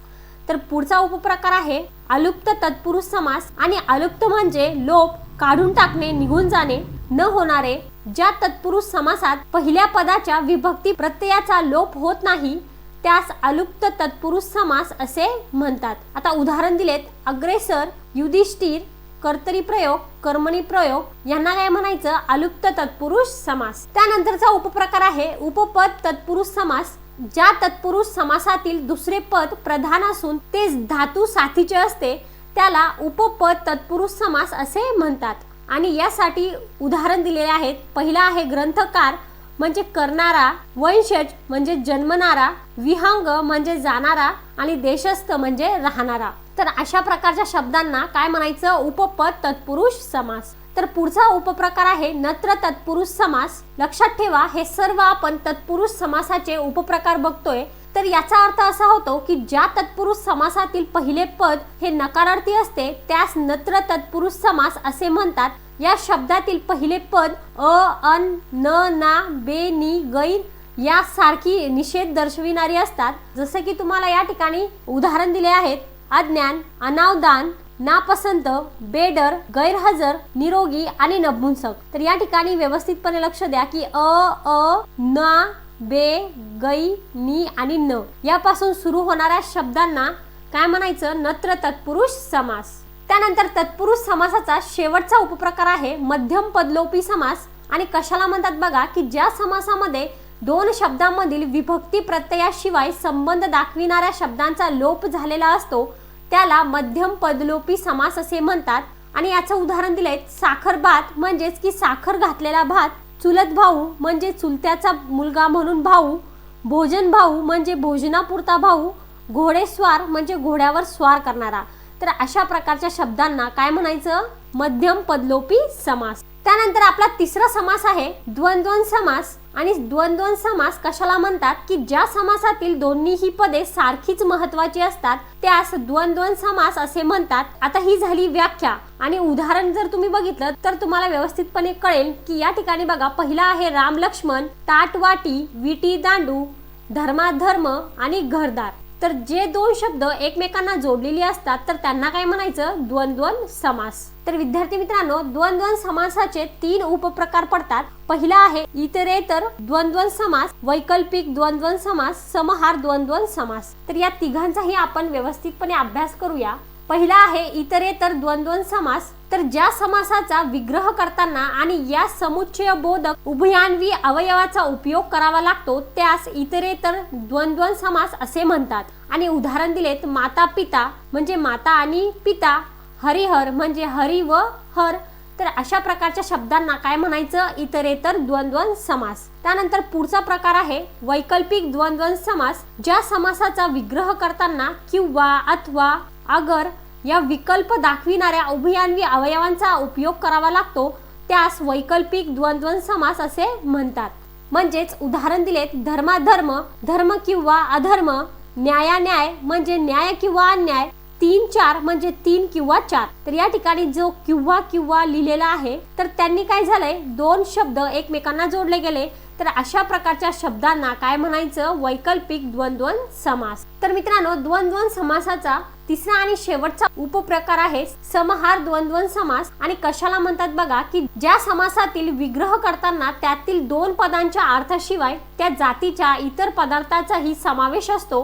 तर पुढचा उपप्रकार आहे अलुप्त तत्पुरुष समास। आणि अलुप्त म्हणजे लोप, काढून टाकणे, निघून जाणे, न होणारे। ज्या तत्पुरुष समासात पहिल्या पदाच्या विभक्ती प्रत्ययाचा लोप होत नाही त्यास अलुप्त तत्पुरुष समास असे म्हणतात। आता उदाहरण दिलेत अग्रेसर, युधिष्ठिर, कर्तरी प्रयोग, कर्मणी प्रयोग, यांना काय म्हणायचं, अलुप्त तत्पुरुष समास। त्यानंतरचा उपप्रकार आहे उपपद तत्पुरुष समास। ज्या तत्पुरुष समासातील दुसरे पद प्रधान असून ते धातू साथीचे असते त्याला उपपद तत्पुरुष समास असे म्हणतात। आणि यासाठी उदाहरण दिलेले आहेत। पहिला आहे ग्रंथकार म्हणजे करणारा, वंशज म्हणजे जन्मणारा, विहंग म्हणजे जाणारा आणि देशस्थ म्हणजे राहणारा। तर अशा प्रकारच्या शब्दांना काय म्हणायचं, उपपद तत्पुरुष समास। तर तर पुढचा उपप्रकार आहे नत्र तत्पुरुष समास। लक्षात ठेवा, हे सर्व आपण तत्पुरुष समासाचे उपप्रकार बघतोय। तर याचा अर्थ असा होतो की ज्या तत्पुरुष समासातील पहिले पद हे नकारार्थी असते त्यास नत्र तत्पुरुष समास असे म्हणतात। या शब्दातील पहिले पद अ, अन, न, ना, बे, नि, गैर यासारखी निषेध दर्शविणारी असतात। जसे की तुम्हाला या ठिकाणी उदाहरण दिले आहेत, अज्ञान, अनावधान, नापसंत, बेडर, गैरहजर, निरोगी आणि नपुंसक। तर या ठिकाणी व्यवस्थितपणे लक्ष द्या की अ, ना, बे, गै, नि आणि न यापासून सुरू होणाऱ्या शब्दांना काय म्हणायचं? नत्र तत्पुरुष समास। त्यानंतर तत्पुरुष समासाचा शेवटचा उपप्रकार आहे मध्यम पदलोपी समास। आणि कशाला म्हणतात बघा की ज्या समासामध्ये दोन शब्दांमधील विभक्ती प्रत्ययाशिवाय संबंध दाखविणाऱ्या शब्दांचा लोप झालेला असतो त्याला मध्यम पदलोपी समास असे म्हणतात। आणि याचं उदाहरण दिलंय साखर भात म्हणजेच की साखर घातलेला भात, चुलत भाऊ म्हणजे चुलत्याचा मुलगा म्हणून भाऊ, भोजन भाऊ म्हणजे भोजनापुरता भाऊ, घोडेस्वार म्हणजे घोड्यावर स्वार करणारा। तर अशा प्रकारच्या शब्दांना काय म्हणायचं? मध्यम पदलोपी समास। त्यानंतर आपला तिसरा समास आहे द्वंद्व समास। आणि द्वंद्व समास कशाला म्हणतात की ज्या समासातील दोन्हीही पदे सारखीच महत्त्वाची असतात त्यास द्वंद्व समास असे म्हणतात। आता ही झाली व्याख्या आणि उदाहरण जर तुम्ही बघितलं तर तुम्हाला व्यवस्थितपणे कळेल की या ठिकाणी बघा, पहिला आहे राम लक्ष्मण, ताट वाटी, विटी दांडू, धर्माधर्म आणि घरदार। तर जे दोन शब्द एकमेकांना जोडलेले असतात तर त्यांना काय म्हणायचं? द्वंद्व समास। तर विद्यार्थी मित्रांनो, द्वंद्व समासाचे 3 उपप्रकार पडतात। पहिला आहे इतरेतर द्वंद्व समास, वैकल्पिक द्वंद्व समास, समहार द्वंद्व समास। तर या तिघांचाही आपण व्यवस्थितपणे अभ्यास करूया। पहिला आहे इतरेतर द्वंद्व समास। तर ज्या समासाचा विग्रह करताना आणि या समुच्चय बोधक उभयान्वी अवयवाचा उपयोग करावा लागतो त्यास इतरेतर द्वंद्व समास असे म्हणतात। आणि उदाहरण दिलेत माता पिता म्हणजे माता आणि पिता, हरिहर म्हणजे हरी व हर। तर अशा प्रकारच्या शब्दांना काय म्हणायचं? इतरेतर द्वंद्व समास। त्यानंतर पुढचा प्रकार आहे वैकल्पिक द्वंद्व समास। ज्या समासाचा विग्रह करताना किंवा, अथवा, अगर या विकल्प दाखविणाऱ्या उभयान्वी अवयवांचा उपयोग करावा लागतो त्यास वैकल्पिक द्वंद्व समास असे म्हणतात। म्हणजेच उदाहरण दिलेत धर्माधर्म, धर्म किंवा अधर्म, न्यायान्याय म्हणजे न्याय किंवा अन्याय, 3-4 म्हणजे 3 किंवा 4। तर या ठिकाणी जो किंवा लिहिलेला आहे तर त्यांनी काय झालंय, दोन शब्द एकमेकांना जोडले गेले। तर अशा प्रकारच्या शब्दांना काय म्हणायचं? वैकल्पिक द्वंद्व समास। तर मित्रांनो, द्वंद्व समासाचा तिसरा आणि शेवटचा उपप्रकार आहे समहार द्वंद्व समास। आणि कशाला म्हणतात बघा की ज्या समासातील विग्रह करताना त्यातील 2 पदांच्या अर्थाशिवाय त्या जातीच्या इतर पदार्थाचाही समावेश असतो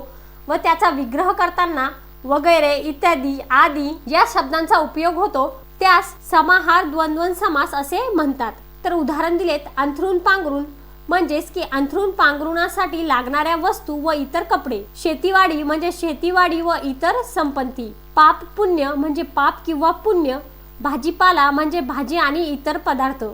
व त्याचा विग्रह करताना वगैरे, इत्यादी, आदी या शब्दांचा उपयोग होतो त्यास समाहार द्वंद्व समास असे म्हणतात। तर उदाहरण दिलेत अंथरूण पांघरूण म्हणजेच की अंथरूण पांघरुणासाठी लागणाऱ्या वस्तू व इतर कपडे, शेतीवाडी म्हणजे शेतीवाडी व इतर संपत्ती, पाप पुण्य म्हणजे पाप किंवा पुण्य, भाजीपाला म्हणजे भाजी आणि इतर पदार्थ।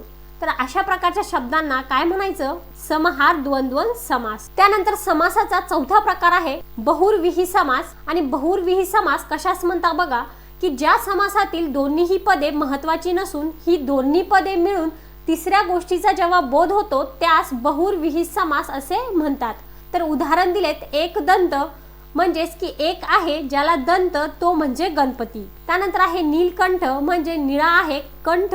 तर अशा प्रकारच्या शब्दांना काय म्हणायचं? समहार द्वंद्व समास। त्यानंतर समासाचा चौथा प्रकार आहे बहुर्विही समास। आणि बहुर्विही समास कशास म्हणतात बघा की ज्या समासातील दोन्हीही पदे महत्त्वाची नसून ही दोन्ही पदे मिळून तिसऱ्या गोष्टीचा जेव्हा बोध होतो त्यास बहुर्विही समास असे म्हणतात। तर उदाहरण दिलेत एक दंत म्हणजेच की एक आहे ज्याला दंत तो म्हणजे गणपती। त्यानंतर आहे नीलकंठ म्हणजे निळा आहे कंठ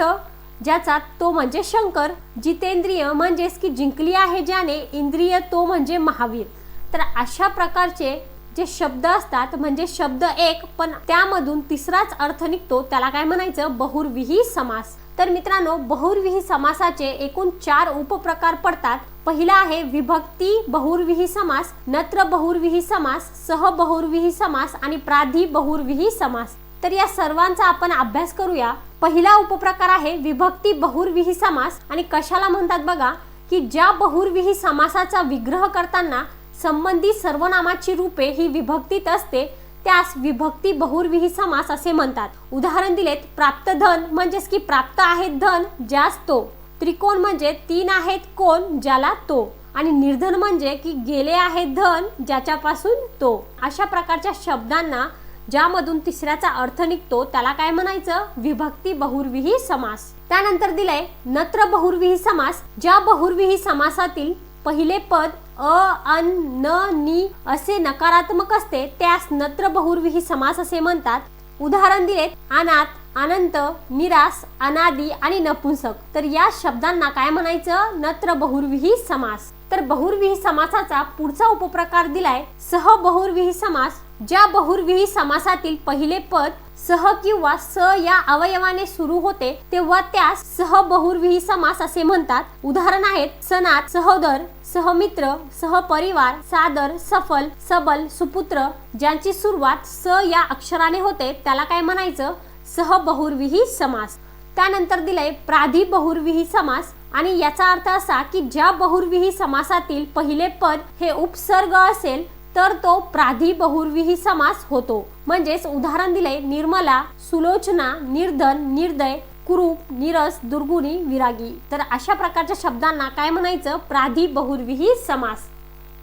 ज्याचा तो म्हणजे शंकर, जितेंद्रिय म्हणजेच की जिंकली आहे ज्याने इंद्रिय तो म्हणजे महावीर। तर अशा प्रकारचे जे शब्द असतात म्हणजे शब्द एक पण त्यामधून तिसराच अर्थ निघतो त्याला काय म्हणायचं? बहुर्विही समास। तर मित्रांनो, बहुर्विही समासाचे एकूण 4 उपप्रकार पडतात। पहिला आहे विभक्ती बहुर्विही समास, नत्र बहुर्विही समास, सह बहुर्विही समास आणि प्राधी बहुर्विही समास। तर या सर्वांचा आपण अभ्यास करूया। पहिला उपप्रकार आहे विभक्ती बहुर्विही समास। आणि कशाला म्हणतात बघा की ज्या बहुर्विही समासाचा विग्रह करताना संबंधित सर्वनामाची रूपे ही विभक्तीत असते त्यास विभक्ती बहुर्विही समास असे म्हणतात। उदाहरण दिलेत प्राप्त धन म्हणजेच की प्राप्त आहे धन ज्यास तो, त्रिकोण म्हणजे 3 आहेत कोण ज्याला तो, आणि निर्धन म्हणजे की गेले आहे धन ज्याच्यापासून तो। अशा प्रकारच्या शब्दांना ज्यामधून तिसऱ्याचा अर्थ निघतो त्याला काय म्हणायचं? विभक्ती बहुव्रीही समास. त्यानंतर दिलाय नत्र बहुव्रीही समास. ज्या बहुव्रीही समासातील पहिले पद अ, अन, न, नि असे नकारात्मक असते त्यास नत्र बहुव्रीही समास असे म्हणतात. उदाहरण दिलेत अनाथ, अनंत, निरास, अनादी आणि नपुंसक. तर या शब्दांना काय म्हणायचं? नत्र बहुव्रीही समास. तर बहुव्रीही समासाचा पुढचा उपप्रकार दिलाय सह बहुव्रीही समास. ज्या बहुव्रीही समासातील पहिले पद सह किंवा स या अवयवाने सुरू होते तेव्हा त्यास सह बहुव्रीही समास असे म्हणतात. उदाहरण आहेत सनात, सहोदर, सहमित्र, सहपरिवार, सादर, सफल, सबल, सुपुत्र. ज्यांची सुरुवात स या अक्षराने होते त्याला काय म्हणायचं? सह बहुव्रीही समास. त्यानंतर दिलंय प्राधी बहुव्रीही समास आणि याचा अर्थ असा की ज्या बहुव्रीही समासातील पहिले पद हे उपसर्ग असेल तर तो प्राधी बहुव्रीही समास होतो. म्हणजेच उदाहरण दिले निर्मला, सुलोचना, निर्धन, निर्दय, कुरूप, नीरस, दुर्गुणी, विरागी. तर अशा प्रकारच्या शब्दांना काय म्हणायचं? प्राधी बहुव्रीही समास.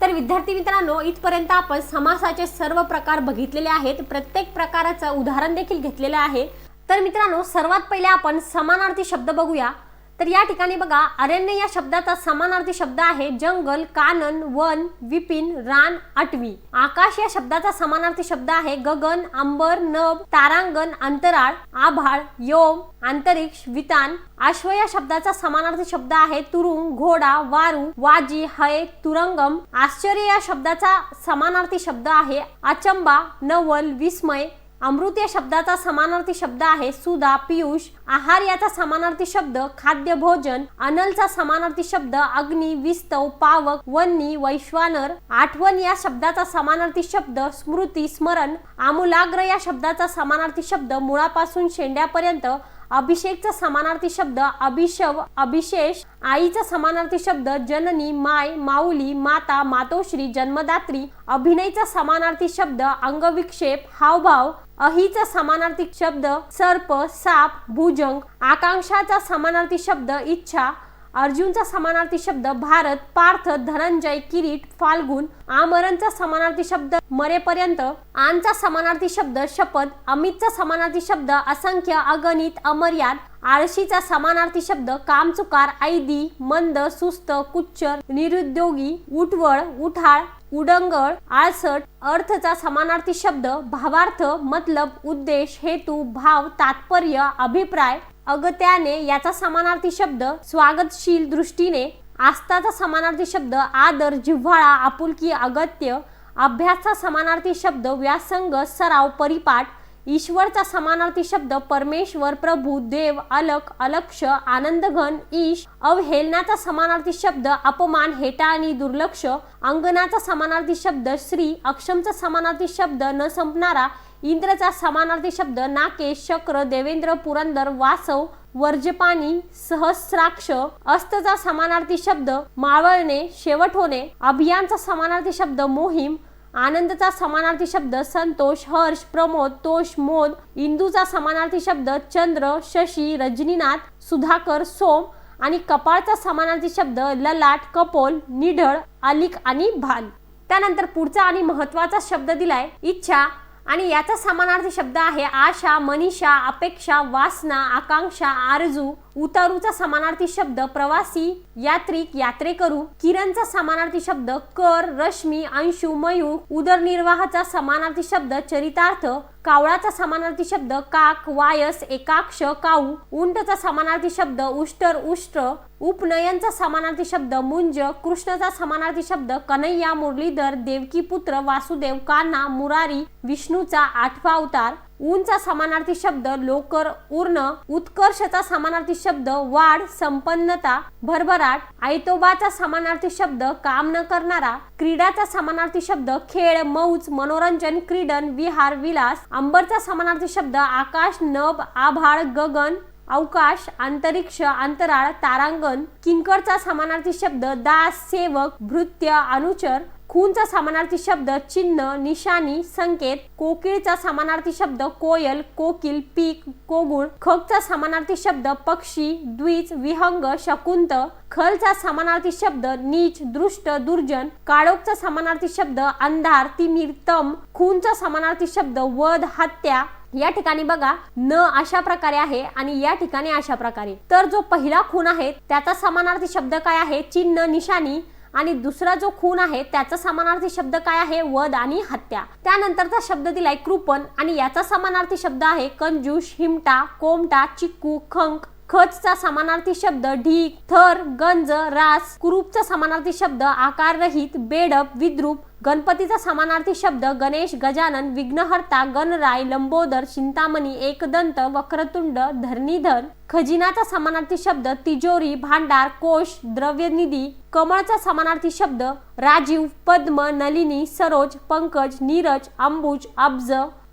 तर विद्यार्थी मित्रांनो, इथपर्यंत आपण समासाचे सर्व प्रकार बघितलेले आहेत. प्रत्येक प्रकाराचं उदाहरण देखील घेतलेलं आहे. तर मित्रांनो, सर्वात पहिले आपण समानार्थी शब्द बघूया. तर या ठिकाणी बघा अरण्य या शब्दाचा समानार्थी शब्द आहे जंगल, कानन, वन, विपिन, रान, आटवी. आकाश या शब्दाचा समानार्थी शब्द आहे गगन, अंबर, नभ, तारांगण, अंतराळ, आभाळ, योम, अंतरिक्ष, वितान. अश्व या शब्दाचा समानार्थी शब्द आहे तुरुंग, घोडा, वारू, वाजी, हय, तुरंगम. आश्चर्य या शब्दाचा समानार्थी शब्द आहे अचंबा, नवल, विस्मय. अमृत या शब्दाचा समानार्थी शब्द आहे सुधा, पियुष. आहार याचा समानार्थी शब्द खाद्य, भोजन. अनलचा समानार्थी शब्द अग्नी, विस्तव, पावक, वन्नी, वैश्वानर. आठवण या शब्दाचा समानार्थी शब्द स्मृती, स्मरण. आमूलाग्र या शब्दाचा समानार्थी शब्द मुळापासून शेंड्यापर्यंत. अभिषेकचा समानार्थी शब्द अभिषव, अभिषेष. आईचा समानार्थी शब्द जननी, माय, माऊली, माता, मातोश्री, जन्मदात्री. अभिनयचा समानार्थी शब्द अंगविक्षेप, हावभाव. अहिचा समानार्थी शब्द सर्प, साप, भुजंग. आकांक्षाचा समानार्थी शब्द इच्छा. अर्जुनचा समानार्थी शब्द भारत, पार्थ, धनंजय, किरीट, फाल्गुन. आमरणचा समानार्थी शब्द मरेपर्यंत. आनचा समानार्थी शब्द शपथ. अमितचा समानार्थी शब्द असंख्य, अगणित, अमर्याद. आळशीचा समानार्थी शब्द कामचुकार, ऐदी, मंद, सुस्त, कुच्चर, निरुद्योगी, उठवळ, उठाळ, उडंगळ, आळसट. अर्थचा समानार्थी शब्द भावार्थ, मतलब, उद्देश, हेतू, भाव, तात्पर्य, अभिप्राय. अगत्याने याचा समानार्थी शब्द स्वागतशील दृष्टीने. आस्थाचा समानार्थी शब्द आदर, जिव्हाळा, आपुलकी, अगत्य. अभ्यासचा समानार्थी शब्द व्यासंग, सराव, परिपाठ. ईश्वरचा समानार्थी शब्द परमेश्वर, प्रभू, देव, अलक, अलक्ष, आनंदघन, ईश. अवहेलनाचा समानार्थी शब्द अपमान, हेटाळणी, दुर्लक्ष. अंगणाचा समानार्थी शब्द स्त्री. अक्षमचा समानार्थी शब्द न संपणारा. इंद्रचा समानार्थी शब्द नाकेश, शक्र, देवेंद्र, पुरंदर, वासव, वर्जपानी, सहस्राक्ष. अस्तचा समानार्थी शब्द मावळणे, शेवट होणे. अभियानचा समानार्थी शब्द मोहीम. आनंदचा समानार्थी शब्द संतोष, हर्ष, प्रमोद, तोष, मोद. इंदूचा समानार्थी शब्द चंद्र, शशी, रजनीनाथ, सुधाकर, सोम. आणि कपाळचा समानार्थी शब्द ललाट, कपोल, निढळ, आलिक आणि भाल. त्यानंतर पुढचा आणि महत्वाचा शब्द दिलाय इच्छा आणि याचा समानार्थी शब्द आहे आशा, मनीषा, अपेक्षा, वासना, आकांक्षा, आरजू. उतारूचा समानार्थी शब्द प्रवासी, यात्रिक, यात्रेकरू. किरणचा समानार्थी शब्द कर, रश्मी, अंशु, मयूर. उदरनिर्वाहाचा समानार्थी शब्द चरितार्थ. कावळाचा समानार्थी शब्द काक, वायस, एकाक्ष, काऊ. उंटचा समानार्थी शब्द उष्टर, उष्ट्र. उपनयनचा समानार्थी शब्द मुंज. कृष्णचा समानार्थी शब्द कन्हैया, मुरलीधर, देवकी पुत्र, वासुदेव, कान्हा, मुरारी. विष्णूचा आठवा अवतार. ऊनचा समानार्थी शब्द लोकर, उर्ण. उत्कर्षचा समानार्थी शब्द वाढ, संपन्नता, भरभराट. ऐतोबाचा समानार्थी शब्द काम न करणारा. क्रीडाचा समानार्थी शब्द खेळ, मौज, मनोरंजन, क्रीडन, विहार, विलास. अंबरचा समानार्थी शब्द आकाश, नभ, आभाळ, गगन, अवकाश, अंतरिक्ष, अंतराळ, तारांगण. किंकरचा समानार्थी शब्द दास, सेवक, भृत्य, अनुचर. खूनचा समानार्थी शब्द चिन्ह, निशाणी, संकेत. कोकिळचा समानार्थी शब्द कोयल, कोकिल, पीक, कोगुळ. खचा समानार्थी शब्द पक्षी, द्विज, विहंग, शकुंत. खलचा समानार्थी शब्द नीच, दृष्ट, दुर्जन. काळोखचा समानार्थी शब्द अंधार, तिमिर, तम. खूनचा समानार्थी शब्द वध, हत्या. या ठिकाणी बघा न अशा प्रकारे आहे आणि या ठिकाणी अशा प्रकारे. तर जो पहिला खून आहे त्याचा समानार्थी शब्द काय आहे? चिन्ह, निशाणी. आणि दुसरा जो खून आहे त्याचा समानार्थी शब्द काय आहे? वध आणि हत्या. त्यानंतरचा शब्द दिलाय कृपण आणि याचा समानार्थी शब्द आहे कंजूष, हिमटा, कोमटा, चिक्कू, खंक. खचचा समानार्थी शब्द ढीक, थर, गंज, रास. कुरूपचा समानार्थी शब्द आकाररहित, बेडप, विद्रूप. गणपतीचा समानार्थी शब्द गणेश, गजानन, विघ्नहर्ता, गणराय, लंबोदर, चिंतामणी, एकदंत, वक्रतुंड, धरणीधर. खजिनाचा समानार्थी शब्द तिजोरी, भांडार, कोश, द्रव्यनिधी. कमळचा समानार्थी शब्द राजीव, पद्म, नलिनी, सरोज, पंकज, नीरज, अंबुज, अब्ज.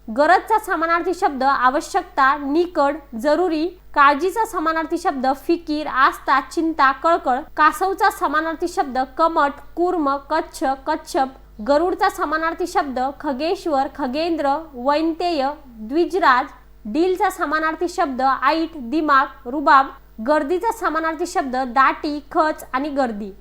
गरजचा समानार्थी शब्द आवश्यकता, निकड, जरुरी. काळजीचा समानार्थी शब्द फिकीर, आस्था, चिंता, कळकळ. कासवचा समानार्थी शब्द कमट, कूर्म, कच्छ, कच्छप. गरुडचा समानार्थी शब्द खगेश्वर, खगेंद्र, वैनतेय, द्विजराज. डीलचा समानार्थी शब्द ऐट, दिमाग, रुबाब. गर्दीचा समानार्थी शब्द दाटी, खच आणि गर्दी.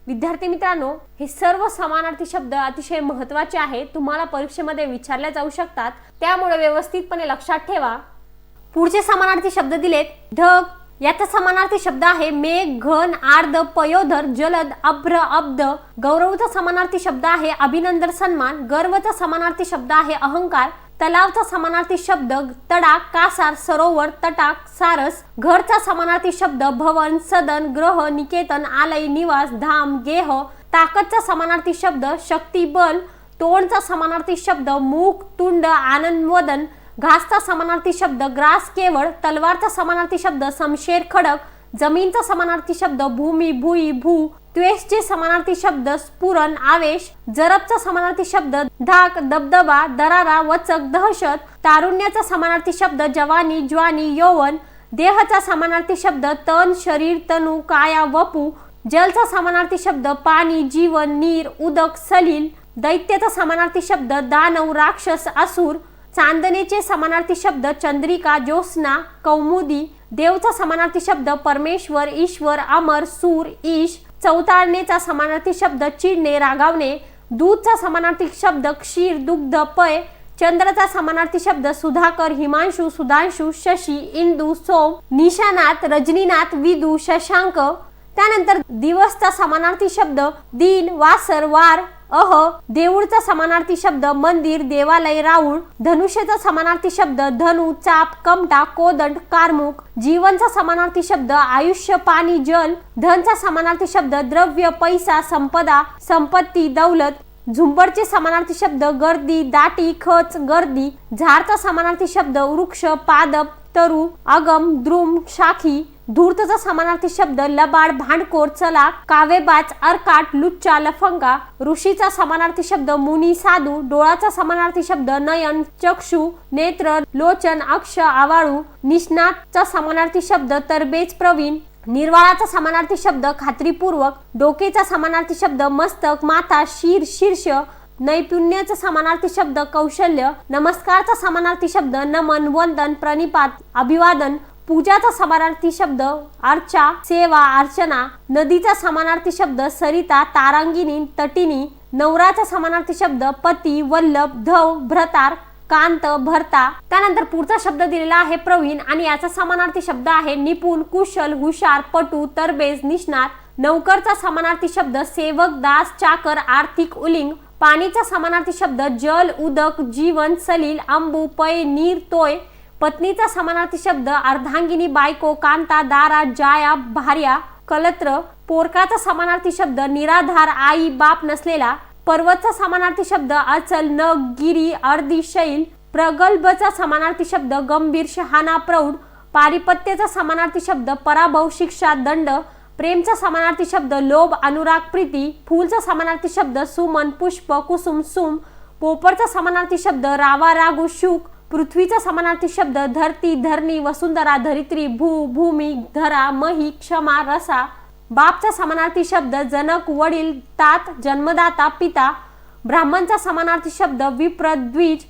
विद्यार्थी मित्रांनो, हे सर्व समानार्थी शब्द अतिशय महत्त्वाचे आहेत, तुम्हाला परीक्षेमध्ये विचारले जाऊ शकतात, त्यामुळे व्यवस्थितपणे लक्षात ठेवा. पुढचे समानार्थी शब्द दिलेत. ढग याचा समानार्थी शब्द आहे मेघ, घन, आर्द, पयोधर, जलद, अभ्र, अब्द. गौरवचा समानार्थी शब्द आहे अभिनंदन, सन्मान. गर्वचा समानार्थी शब्द आहे अहंकार. तलावचा समानार्थी शब्द तडाख, कासार, सरोवर, तटाक, सारस. घरचा समानार्थी शब्द भवन, सदन, ग्रह, निकेतन, आलय, निवास, धाम, गेह. ताकदचा समानार्थी शब्द शक्ती, बल. तोंडचा समानार्थी शब्द मुख, तुंड, आनंद, वदन. घासचा समानार्थी शब्द ग्रास, केवळ. तलवारचा समानार्थी शब्द शमशेर, खडक. जमीनचा समानार्थी शब्द भूमी, भुई, भू. त्वेषचे समानार्थी शब्द स्फुरण, आवेश. जरबचा समानार्थी शब्द धाक, दबदबा, दरारा, वचक, दहशत. तारुण्याचा समानार्थी शब्द जवानी, ज्वानी, यौवन. देहचा समानार्थी शब्द तन, शरीर, तनु, काया, वपू. जलचा समानार्थी शब्द पाणी, जीवन, नीर, उदक, सलील. दैत्याचा समानार्थी शब्द दानव, राक्षस, असुर. चांदणेचे समानार्थी शब्द चंद्रिका, ज्योत्स्ना, कौमुदी. देवचा समानार्थी शब्द परमेश्वर, ईश्वर, अमर, सूर, ईश. चौताळणेचा समानार्थी शब्द चिडणे, रागावणे. दूधचा समानार्थी शब्द क्षीर, दुग्ध, पय. चंद्राचा समानार्थी शब्द सुधाकर, हिमांशु, सुधांशु, शशी, इंदू, सोम. निशानाथ, रजनीनाथ, विदू, शशांक. त्यानंतर दिवसचा समानार्थी शब्द दिन, वासर, वार, अह. देऊळचा समानार्थी शब्द मंदिर, देवालय, राऊळ. धनुष्याचा समानार्थी शब्द धनु, चाप, कमटा, कोदंड, कारमुक. जीवनचा समानार्थी शब्द आयुष्य, पाणी, जल. धनचा समानार्थी शब्द द्रव्य, पैसा, संपदा, संपत्ती, दौलत. झुंबडचे समानार्थी शब्द गर्दी, दाटी, खच, गर्दी. झाडचा समानार्थी शब्द वृक्ष, पादप, तरु, अगम, द्रुम, शाखी. धूर्तचा समानार्थी शब्द लबाड, भांडखोर, चलाक, कावेबाज, अर्काट, लुच्चा, लफंगा. ऋषीचा समानार्थी शब्द मुनी, साधू. डोळाचा समानार्थी शब्द नयन, चक्षु, नेत्र, लोचन, अक्ष, आवाळू. निष्णातचा समानार्थी शब्द तरबेज, प्रवीण. निर्वाळाचा समानार्थी शब्द खात्रीपूर्वक. डोकेचा समानार्थी शब्द मस्तक, माथा, शिर, शीर्ष. नैपुण्याचा समानार्थी शब्द कौशल्य. नमस्कारचा समानार्थी शब्द नमन, वंदन, प्रणिपात, अभिवादन. पूजाचा समानार्थी शब्द अर्चा, सेवा, अर्चना. नदीचा समानार्थी शब्द सरिता, तारांगिनी, तटिनी. नवराचा समानार्थी शब्द पती, वल्लभ, धव, भ्रतार, कांत, भरता. त्यानंतर पुढचा शब्द दिलेला आहे प्रवीण आणि याचा समानार्थी शब्द आहे निपुण, कुशल, हुशार, पटू, तरबेज, निष्णात. नौकरचा समानार्थी शब्द सेवक, दास, चाकर, आर्थिक, उलिंग. पाणीचा समानार्थी शब्द जल, उदक, जीवन, सलील, अंबू, पै, नीर, तोय. पत्नीचा समानार्थी शब्द अर्धांगिनी, बायको, कांता, दारा, जाया, भार्या, कलत्र. पोरकाचा समानार्थी शब्द निराधार, आई, बाप नसलेला. पर्वतचा समानार्थी शब्द अचल, नग, गिरी, अर्धी, शैल. प्रगल्भचा समानार्थी शब्द गंभीर, शहाणा, प्रौढ. पारिपत्याचा समानार्थी शब्द पराभव, शिक्षा, दंड. प्रेमचा समानार्थी शब्द लोभ, अनुराग, प्रीती. फूलचा समानार्थी शब्द सुमन, पुष्प, कुसुम, सुम. पोपरचा समानार्थी शब्द रावा, रागू, शुक. पृथ्वीचा समानार्थी शब्द धरती, धरणी, वसुंधरा, धरित्री, भू, भूमी, धरा, मही, क्षमा, रसा. बापचा समानार्थी शब्द जनक, वडील, तात, जन्मदाता, पिता. ब्राह्मणचा समानार्थी शब्द विप्र द्विज,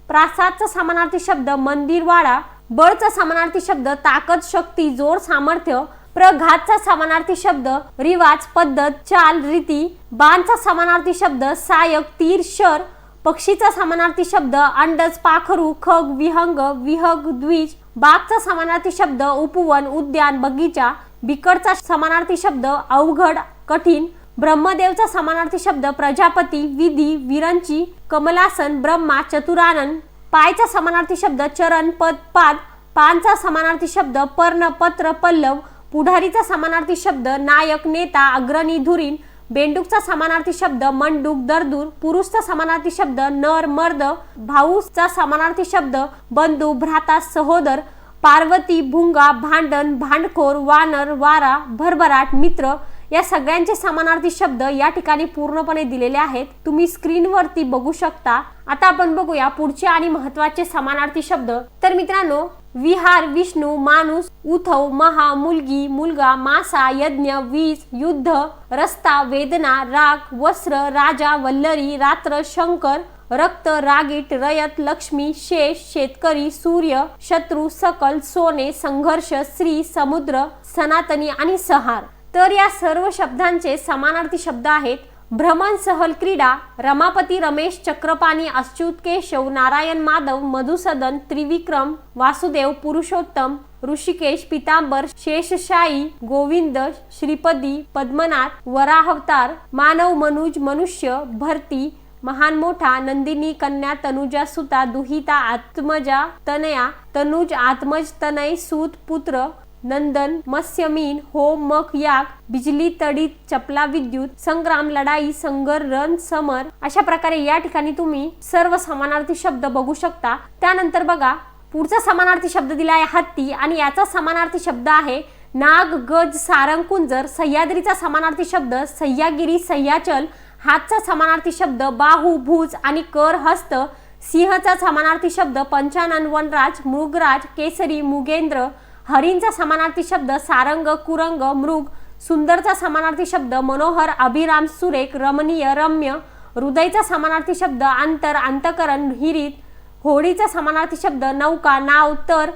प्रासादचा समानार्थी शब्द मंदिरवाडा, बळचा समानार्थी शब्द ताकद शक्ती जोर सामर्थ्य, प्रघातचा समानार्थी शब्द रिवाज पद्धत चाल रीती, बाणचा समानार्थी शब्द सायक तीर शर, पक्षीचा समानार्थी शब्द अंडज पाखरू खग विहंग विहग द्विज, बागचा समानार्थी शब्द उपवन उद्यान बगीचा, बिकडचा समानार्थी शब्द अवघड कठीण, ब्रह्मदेवचा समानार्थी शब्द प्रजापती विधी विरंची, कमलासन ब्रह्मा चतुरानन, पायचा समानार्थी शब्द चरण पद पाद, पानचा समानार्थी शब्द पर्ण पत्र पल्लव, पुढारीचा समानार्थी शब्द नायक नेता अग्रणी धुरीण, बेंडूकचा समानार्थी शब्द मंडूक दरदूर, पुरुषचा समानार्थी शब्द नर मर्द, भाऊचा समानार्थी शब्द बंधू भ्राता सहोदर, पार्वती भुंगा भांडण भांडखोर वानर वारा भरभराट मित्र, या सगळ्यांचे समानार्थी शब्द या ठिकाणी पूर्णपणे दिलेले आहेत, तुम्ही स्क्रीनवरती बघू शकता। आता आपण बघूया पुढचे आणि महत्त्वाचे समानार्थी शब्द। तर मित्रांनो, विहार विष्णू माणूस उथव महा मुलगी मुलगा मासा यज्ञ वीज युद्ध रस्ता वेदना राग वस्त्र राजा वल्लरी रात्र शंकर रक्त रागीट रयत लक्ष्मी शेष शेतकरी सूर्य शत्रू सकल सोने संघर्ष श्री समुद्र सनातनी आणि सहार। तर या सर्व शब्दांचे समानार्थी शब्द आहेत भ्रमण सहल क्रीडा रमापती रमेश चक्रपाणी अच्युत केशव नारायण माधव मधुसूदन त्रिविक्रम वासुदेव पुरुषोत्तम ऋषिकेश पितांबर शेषशाही गोविंद श्रीपदी पद्मनाथ वराहवतार मानव मनुज मनुष्य भरती महान मोठा नंदिनी कन्या तनुजा सुता दुहिता आत्मजा तनया तनुज आत्मज तनय सूत पुत्र नंदन मत्स्यमीन होम मख याग बिजली तडी चपला विद्युत संग्राम लढाई संघर्ष रण समर। अशा प्रकारे या ठिकाणी तुम्ही सर्व समानार्थी शब्द बघू शकता। त्यानंतर बघा पुढचा समानार्थी शब्द दिला आहे हत्ती आणि याचा समानार्थी शब्द आहे नाग गज सारंग कुंजर। सह्याद्रीचा समानार्थी शब्द सह्यागिरी सह्याचल। हातचा समानार्थी शब्द बाहू भुज आणि कर हस्त। सिंहचा समानार्थी शब्द पंचानन वनराज मृगराज केसरी मुगेंद्र। हरिणचा समानार्थी शब्द सारंग कुरंग मृग। सुंदरचा समानार्थी शब्द मनोहर अभिराम सुरेख रमणीय रम्य। हृदयचा समानार्थी शब्द अंतर अंतकरण हिरीत। होडीचा समानार्थी शब्द नौका नाव तर।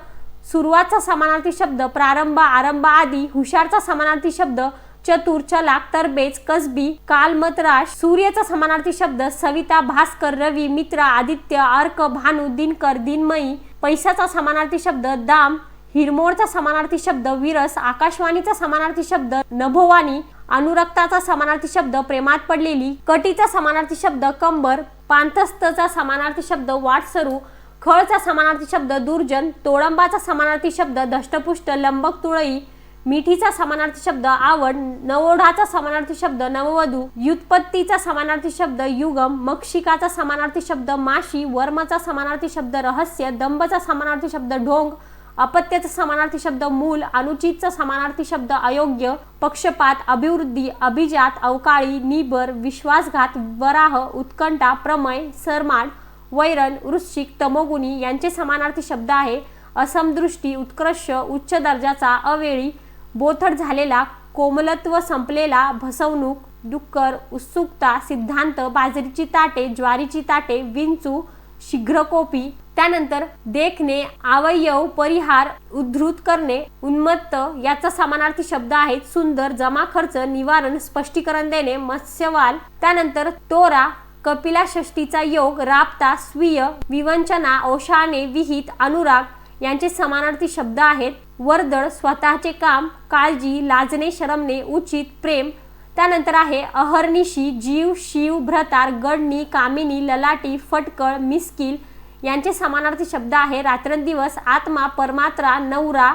सुरुवातचा समानार्थी शब्द प्रारंभ आरंभ आदी। हुशारचा समानार्थी शब्द चतुर चलाक तरबेज कसबी कालमतराश। सूर्याचा समानार्थी शब्द सविता भास्कर रवी मित्र आदित्य अर्क भानु दिनकर दिनमयी। पैशाचा समानार्थी शब्द दाम। हिरमोडचा समानार्थी शब्द विरस। आकाशवाणीचा समानार्थी शब्द नभोवाणी। अनुरक्ताचा समानार्थी शब्द प्रेमात पडलेली। कटीचा समानार्थी शब्द कंबर। पांथस्थचा समानार्थी शब्द वाटसरू। खळचा समानार्थी शब्द दुर्जन। तोडंबाचा समानार्थी शब्द दष्टपुष्ट लंबक तुळई। मिठीचा समानार्थी शब्द आवड। नवोढाचा समानार्थी शब्द नववधू। व्युत्पत्तीचा समानार्थी शब्द युगम। मक्षिकाचा समानार्थी शब्द माशी। वर्मचा समानार्थी शब्द रहस्य। दंभचा समानार्थी शब्द ढोंग। अपत्याचा समानार्थी शब्द मूल। अनुचितचा समानार्थी शब्द अयोग्य। पक्षपात अभिवृद्धी अभिजात अवकाळी निबर विश्वासघात वराह उत्कंठा प्रमय सरमाड वैरण वृश्चिक तमोगुणी यांचे समानार्थी शब्द आहे असमदृष्टी उत्कृष्ट उच्च दर्जाचा अवेळी बोथट झालेला कोमलत्व संपलेला फसवणूक डुक्कर उत्सुकता सिद्धांत बाजरीची ताटे ज्वारीची ताटे विंचू शीघ्रकोपी। त्यानंतर देखणे अवयव परिहार उद्धृत करणे उन्मत्त याचा समानार्थी शब्द आहेत सुंदर जमा खर्च निवारण स्पष्टीकरण देणे मत्स्यवाल। त्यानंतर तोरा कपिला षष्टीचा योग राबता स्वीय विवंचना ओशाने विहित अनुराग यांचे समानार्थी शब्द आहेत वर्दळ स्वतःचे काम काळजी लाजणे शरमणे उचित प्रेम। त्यानंतर आहे अहर्निशी जीव शिव भ्रतार गडणी कामिनी ललाटी फटकळ मिस्किल यांचे समानार्थी शब्द आहे रात्रंदिवस आत्मा परमात्रा नवरा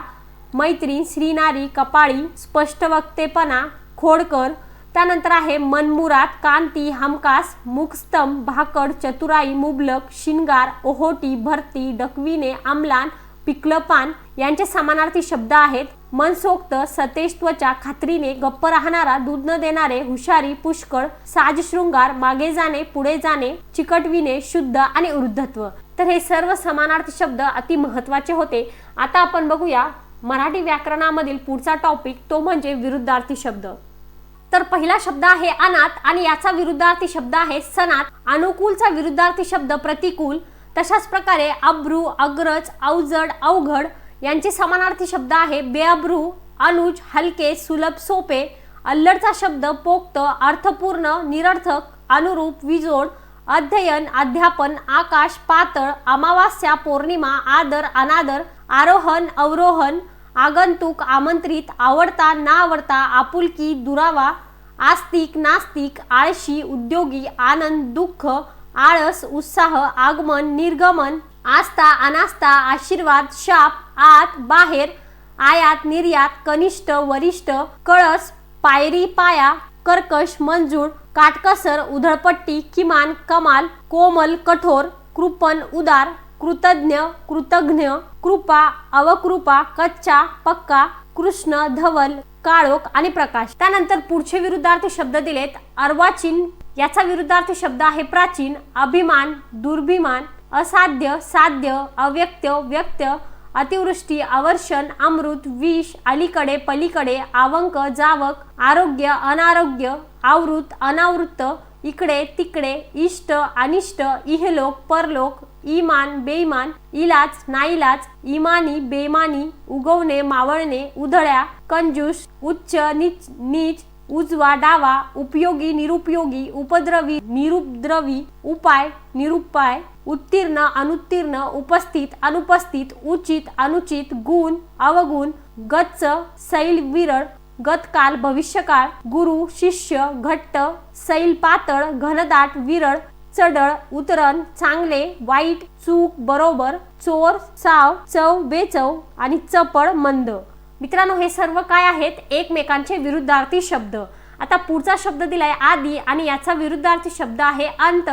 मैत्रीण श्रीनारी कपाळी स्पष्टवक्तेपणा खोडकर। त्यानंतर आहे मनमुराद कांती हमकास मुखस्तंभ भाकड चतुराई मुबलक शिंगार ओहोटी भरती डकविणे अम्लान पिकलपान यांचे समानार्थी शब्द आहेत मनसोक्त सतेज त्वचा खात्रीने गप्प राहणारा दूध न देणारे हुशारी पुष्कळ साज शृंगार मागे जाणे पुढे जाणे चिकटविणे शुद्ध आणि वृद्धत्व। तर हे सर्व समानार्थी शब्द अति महत्त्वाचे होते। आता आपण बघूया मराठी व्याकरणामधील पुढचा टॉपिक तो म्हणजे विरुद्धार्थी शब्द। तर पहिला शब्द आहे अनाथ आणि याचा विरुद्धार्थी शब्द आहे सनाथ. अनुकूलचा विरुद्धार्थी शब्द प्रतिकूल. तशाच प्रकारे अब्रू, अग्रज, अवजड, अवघड यांचे समानार्थी शब्द आहे बेअब्रू, अनुज, हलके, सुलभ, सोपे. अल्लडचा शब्द पोक्त, अर्थपूर्ण, निरर्थक, अनुरूप, विजोड. अध्ययन, अध्यापन, आकाश, पातळ, अमावास्या, पौर्णिमा, आदर, अनादर, आरोहण, अवरोहण, आगंतुक, आमंत्रित, आवडता, ना आवडता, आपुलकी, दुरावा, आस्तिक, नास्तिक, आळशी, उद्योगी, आनंद, दुःख, आळस, उत्साह, आगमन, निर्गमन, आस्था, अनास्था, आशीर्वाद, शाप, आत, बाहेर, आयात, निर्यात, कनिष्ठ, वरिष्ठ, कळस, पायरी, पाया, कर्कश, मंजूळ, काटकसर, उधळपट्टी, किमान, कमाल, कोमल, कठोर, कृपण, उदार, कृतज्ञ, कृतघ्न, कृपा, अवकृपा, कच्चा, पक्का, कृष्ण, धवल, काळोख आणि प्रकाश. त्यानंतर पुढचे विरुद्धार्थी शब्द दिलेत. अर्वाचीन याचा विरुद्धार्थी शब्द आहे प्राचीन. अभिमान, दुर्भिमान, असाध्य, साध्य, अव्यक्त, व्यक्त, अतिवृष्टी, अवर्षण, अमृत, विष, अलीकडे, पलीकडे, आवंक, जावक, आरोग्य, अनारोग्य, आवृत, अनावृत्त, इकडे, तिकडे, इष्ट, अनिष्ट, इहलोक, परलोक, इमान, बेईमान, इलाज, नाईलाज, इमानी, बेमानी, उगवणे, मावळणे, उधळ्या, कंजूस, उच्च, नीच, नीच, उजवा, डावा, उपयोगी, निरुपयोगी, उपद्रवी, निरुपद्रवी, उपाय, निरुपाय, उत्तीर्ण, अनुत्तीर्ण, उपस्थित, अनुपस्थित, उचित, अनुचित, गुण, अवगुण, गच्च, सैल, विरळ, गतकाल, भविष्यकाळ, गुरु, शिष्य, घट्ट, सैल, पातळ, घनदाट, विरळ, चढळ, उतरण, चांगले, वाईट, चूक, बरोबर, चोर, साव, चव, बेचव आणि चपळ, मंद. मित्रांनो, हे सर्व काय आहेत? एकमेकांचे विरुद्धार्थी शब्द. आता पुढचा शब्द दिलाय आदी आणि याचा विरुद्धार्थी शब्द आहे अंत.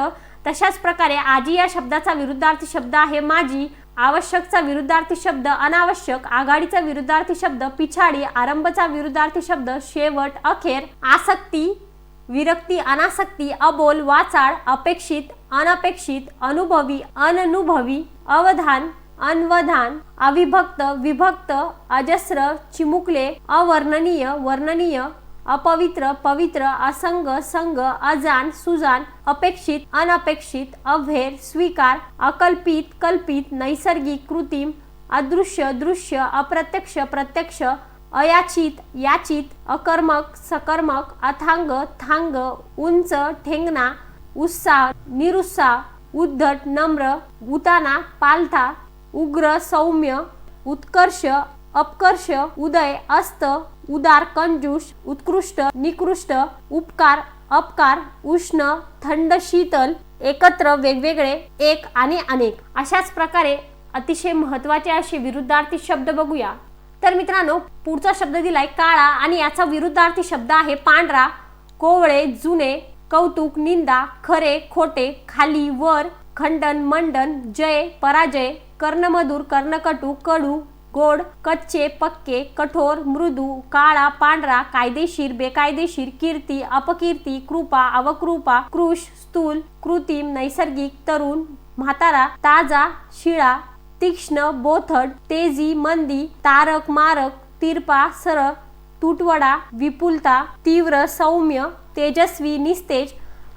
तशाच प्रकारे आजी या शब्दाचा विरुद्धार्थी शब्द आहे माझी. आवश्यकचा विरुद्धार्थी शब्द अनावश्यक. आघाडीचा विरुद्धार्थी शब्द पिछाडी. आरंभचा विरुद्धार्थी शब्द शेवट, अखेर. आसक्ती, विरक्ती, अनासक्ती, अबोल, वाचाळ, अपेक्षित, अनपेक्षित, अनुभवी, अननुभवी, अवधान, अनवधान, अविभक्त, विभक्त, अजस्र, चिमुकले, अवर्णनीय, वर्णनीय, अपवित्र, पवित्र, असंग, संग, अजान, सुजान, अपेक्षित, अनपेक्षित, अभेर, स्वीकार, अकल्पित, कल्पित, नैसर्गिक, कृत्रिम, अदृश्य, दृश्य, अप्रत्यक्ष, प्रत्यक्ष, अयाचित, याचित, अकर्मक, सकर्मक, अथांग, थांग, उंच, ठेंगणा, उत्साह, निरुत्साह, उद्धट, नम्र, उताना, पालथा, उग्र, सौम्य, उत्कर्ष, अपकर्ष, उदय, अस्त, उदार, कंजूष, उत्कृष्ट, निकृष्ट, उपकार, अपकार, उष्ण, थंड, शीतल, एकत्र, वेगवेगळे, एक आणि अनेक. अशाच प्रकारे अतिशय महत्त्वाचे असे विरुद्धार्थी शब्द बघूया. तर मित्रांनो, पुढचा शब्द दिलाय काळा आणि याचा विरुद्धार्थी शब्द आहे पांढरा. कोवळे, जुने, कौतुक, निंदा, खरे, खोटे, खाली, वर, खंडन, मंडन, जय, पराजय, कर्णमधुर, कर्णकटू, कडू, गोड, कच्चे, पक्के, कठोर, मृदू, काळा, पांढरा, कायदेशीर, बेकायदेशीर, कीर्ती, अपकीर्ती, कृपा, अवकृपा, कृश, स्थूल, कृत्रिम, नैसर्गिक, तरुण, म्हातारा, ताजा, शिळा, तीक्ष्ण, बोथट, तेजी, मंदी, तारक, मारक, तिरपा, सरळ, तुटवडा, विपुलता, तीव्र, सौम्य, तेजस्वी, निस्तेज,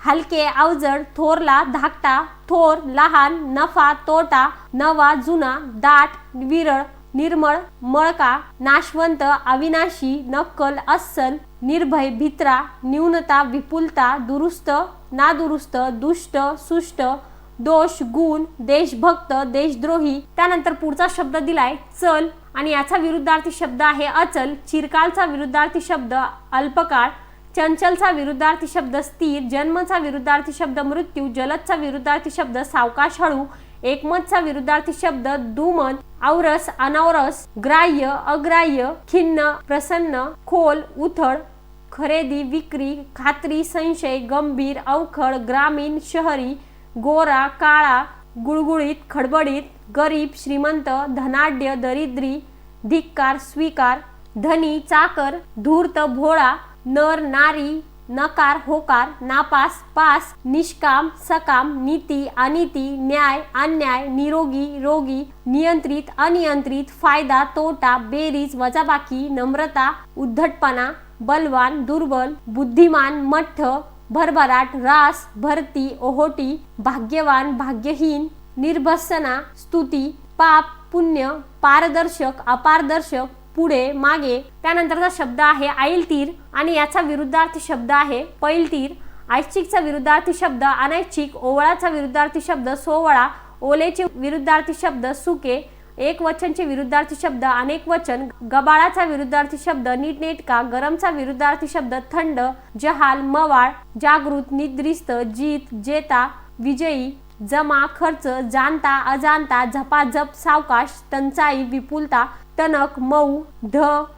हलके, अवजड, थोरला, धाकटा, थोर, लहान, नफा, तोटा, नवा, जुना, दाट, विरळ, निर्मळ, मळका, नाशवंत, अविनाशी, नक्कल, अस्सल, निर्भय, भित्रा, न्यूनता, विपुलता, दुरुस्त, नादुरुस्त, दुष्ट, सुष्ट, दोष, गुण, देशभक्त, देशद्रोही. त्यानंतर पुढचा शब्द दिलाय चल आणि याचा विरुद्धार्थी शब्द आहे अचल. चिरकालचा विरुद्धार्थी शब्द अल्पकाळ. चंचलचा विरुद्धार्थी शब्द स्थिर. जन्मचा विरुद्धार्थी शब्द मृत्यू. जलदचा विरुद्धार्थी शब्द सावकाश, हळू. एकमतचा विरुद्धार्थी शब्द दुमत. औरस, अनौरस, ग्राह्य, अग्राह्य, खिन्न, प्रसन्न, खोल, उथळ, खरेदी, विक्री, खात्री, संशय, गंभीर, अवखळ, ग्रामीण, शहरी, गोरा, काळा, गुळगुळीत, खडबडीत, गरीब, श्रीमंत, धनाढ्य, दरिद्री, धिक्कार, स्वीकार, धनी, चाकर, धूर्त, भोळा, नर, नारी, नकार, होकार, नापास, पास, निष्काम, सकाम, नीती, अनीती, न्याय, अन्याय, निरोगी, रोगी, नियंत्रित, अनियंत्रित, फायदा, तोटा, बेरीज, वजाबाकी, नम्रता, उद्धटपणा, बलवान, दुर्बल, बुद्धिमान, मठ्ठ, भरभराट, रास, भरती, ओहोटी, भाग्यवान, भाग्यहीन, निर्भसना, स्तुती, पाप, पुण्य, पारदर्शक, अपारदर्शक, पुढे, मागे. त्यानंतरचा शब्द आहे ऐलतीर आणि याचा विरुद्धार्थी शब्द आहे पैलतीर. ऐच्छिकचा विरुद्धार्थी शब्द अनैच्छिक, ओवळाचा विरुद्धार्थी शब्द सोवळा, ओलेचे विरुद्धार्थी शब्द सुके, एक वचनचे विरुद्धार्थी शब्द अनेक वचन, गबाळाचा विरुद्धार्थी शब्द नीटनेटका, गरमचा विरुद्धार्थी शब्द थंड, जहाल, मवाळ, जागृत, निद्रिस्त, जीत, जेता, विजयी, जमा, खर्च, जाणता, अजाणता, झपाझप, सावकाश, टंचाई, विपुलता, टणक, मऊ,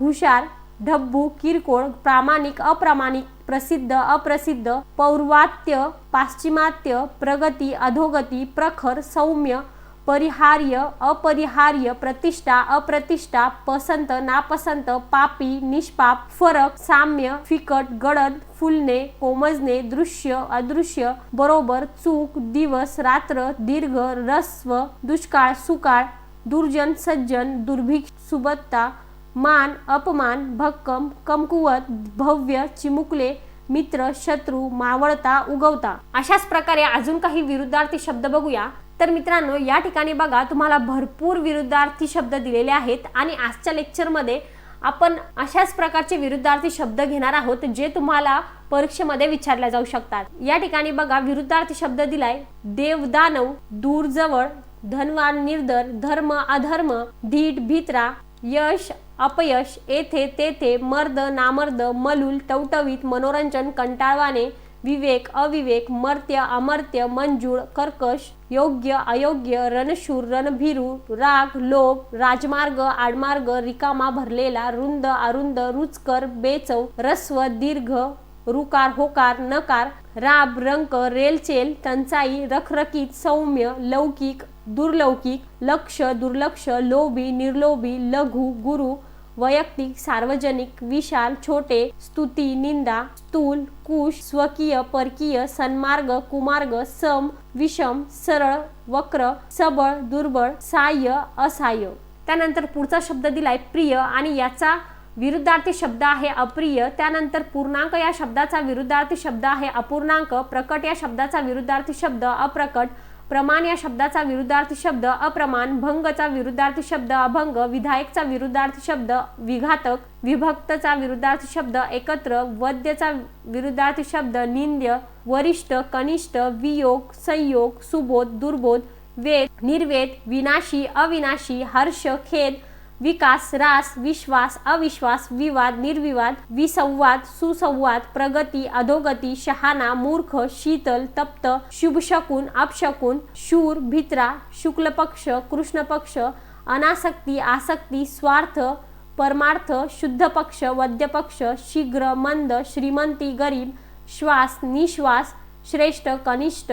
हुशार, ढब्बू, किरकोळ, प्रामाणिक, अप्रामाणिक, प्रसिद्ध, अप्रसिद्ध, पौर्वात्य, पाश्चिमात्य, प्रगती, अधोगती, प्रखर, सौम्य, परिहार्य, अपरिहार्य, प्रतिष्ठा, अप्रतिष्ठा, पसंत, नापसंत, पापी, निष्पाप, फरक, साम्य, फिकट, गडद, फुलणे, कोमजणे, दृश्य, अदृश्य, बरोबर, चूक, दिवस, रात्र, दीर्घ, रस्व, दुष्काळ, सुकाळ, दुर्जन, सज्जन, दुर्भिक्ष, सुबत्ता, मान, अपमान, भक्कम, कमकुवत, भव्य, चिमुकले, मित्र, शत्रू, मावळता, उगवता. अशाच प्रकारे अजून काही विरुद्धार्थी शब्द बघूया. तर मित्रांनो, या ठिकाणी बघा तुम्हाला भरपूर विरुद्धार्थी शब्द दिलेले आहेत आणि आजच्या लेक्चरमध्ये आपण अशाच प्रकारचे विरुद्धार्थी शब्द घेणार आहोत जे तुम्हाला परीक्षेमध्ये विचारले जाऊ शकतात. या ठिकाणी बघा विरुद्धार्थी शब्द दिलाय देव, दानव, दूर, जवळ, धनवान, निर्धर, धर्म, अधर्म, धीट, भित्रा, यश, अपयश, येथे, तेथे, मर्द, नामर्द, मलूल, टवटवीत, मनोरंजन, कंटाळवाणे, विवेक, अविवेक, मर्त्य, अमर्त्य, मंजूळ, कर्कश, योग्य, अयोग्य, रणशूर, रणभीरू, राग, लोभ, राजमार्ग, आडमार्ग, रिकामा, भरलेला, रुंद, अरुंद, रुचकर, बेचव, रस्व, दीर्घ, रुकार, होकार, नकार, राब, रंक, रेलचेल, टंचाई, रखरखीत, सौम्य, लौकिक, दुर्लौकिक, लक्ष, दुर्लक्ष, लोभी, निर्लोभी, लघु, गुरु, वैयक्तिक, सार्वजनिक, विशाल, छोटे, स्तुती, निंदा, स्थूल, कुश, स्वकीय, परकीय, सन्मार्ग, कुमार्ग, सम, विषम, सरळ, वक्र, सबळ, दुर्बळ, साह्य, असहाय्य. त्यानंतर पुढचा शब्द दिलाय प्रिय आणि याचा विरुद्धार्थी शब्द आहे अप्रिय. त्यानंतर पूर्णांक या शब्दाचा विरुद्धार्थी शब्द आहे अपूर्णांक, प्रकट या शब्दाचा विरुद्धार्थी शब्द अप्रकट, प्रमाण या शब्दाचा विरुद्धार्थी शब्द अप्रमाण, भंगचा विरुद्धार्थी शब्द अभंग, विधायकचा विरुद्धार्थी शब्द विघातक, विभक्तचा विरुद्धार्थी शब्द एकत्र, वद्यचा विरुद्धार्थी शब्द निंद्य, वरिष्ठ, कनिष्ठ, वियोग, संयोग, सुबोध, दुर्बोध, वेद, निर्वेद, विनाशी, अविनाशी, हर्ष, खेद, विकास, रास, विश्वास, अविश्वास, विवाद, निर्विवाद, विसंवाद, सुसंवाद, प्रगती, अधोगती, शहाणा, मूर्ख, शीतल, तप्त, शुभशकुन, अपशकुन, शूर, भित्रा, शुक्ल पक्ष, कृष्ण पक्ष, अनासक्ती, आसक्ती, स्वार्थ, परमार्थ, शुद्ध पक्ष, वद्य पक्ष, शीघ्र, मंद, श्रीमंती, गरीब, श्वास, निश्वास, श्रेष्ठ, कनिष्ठ,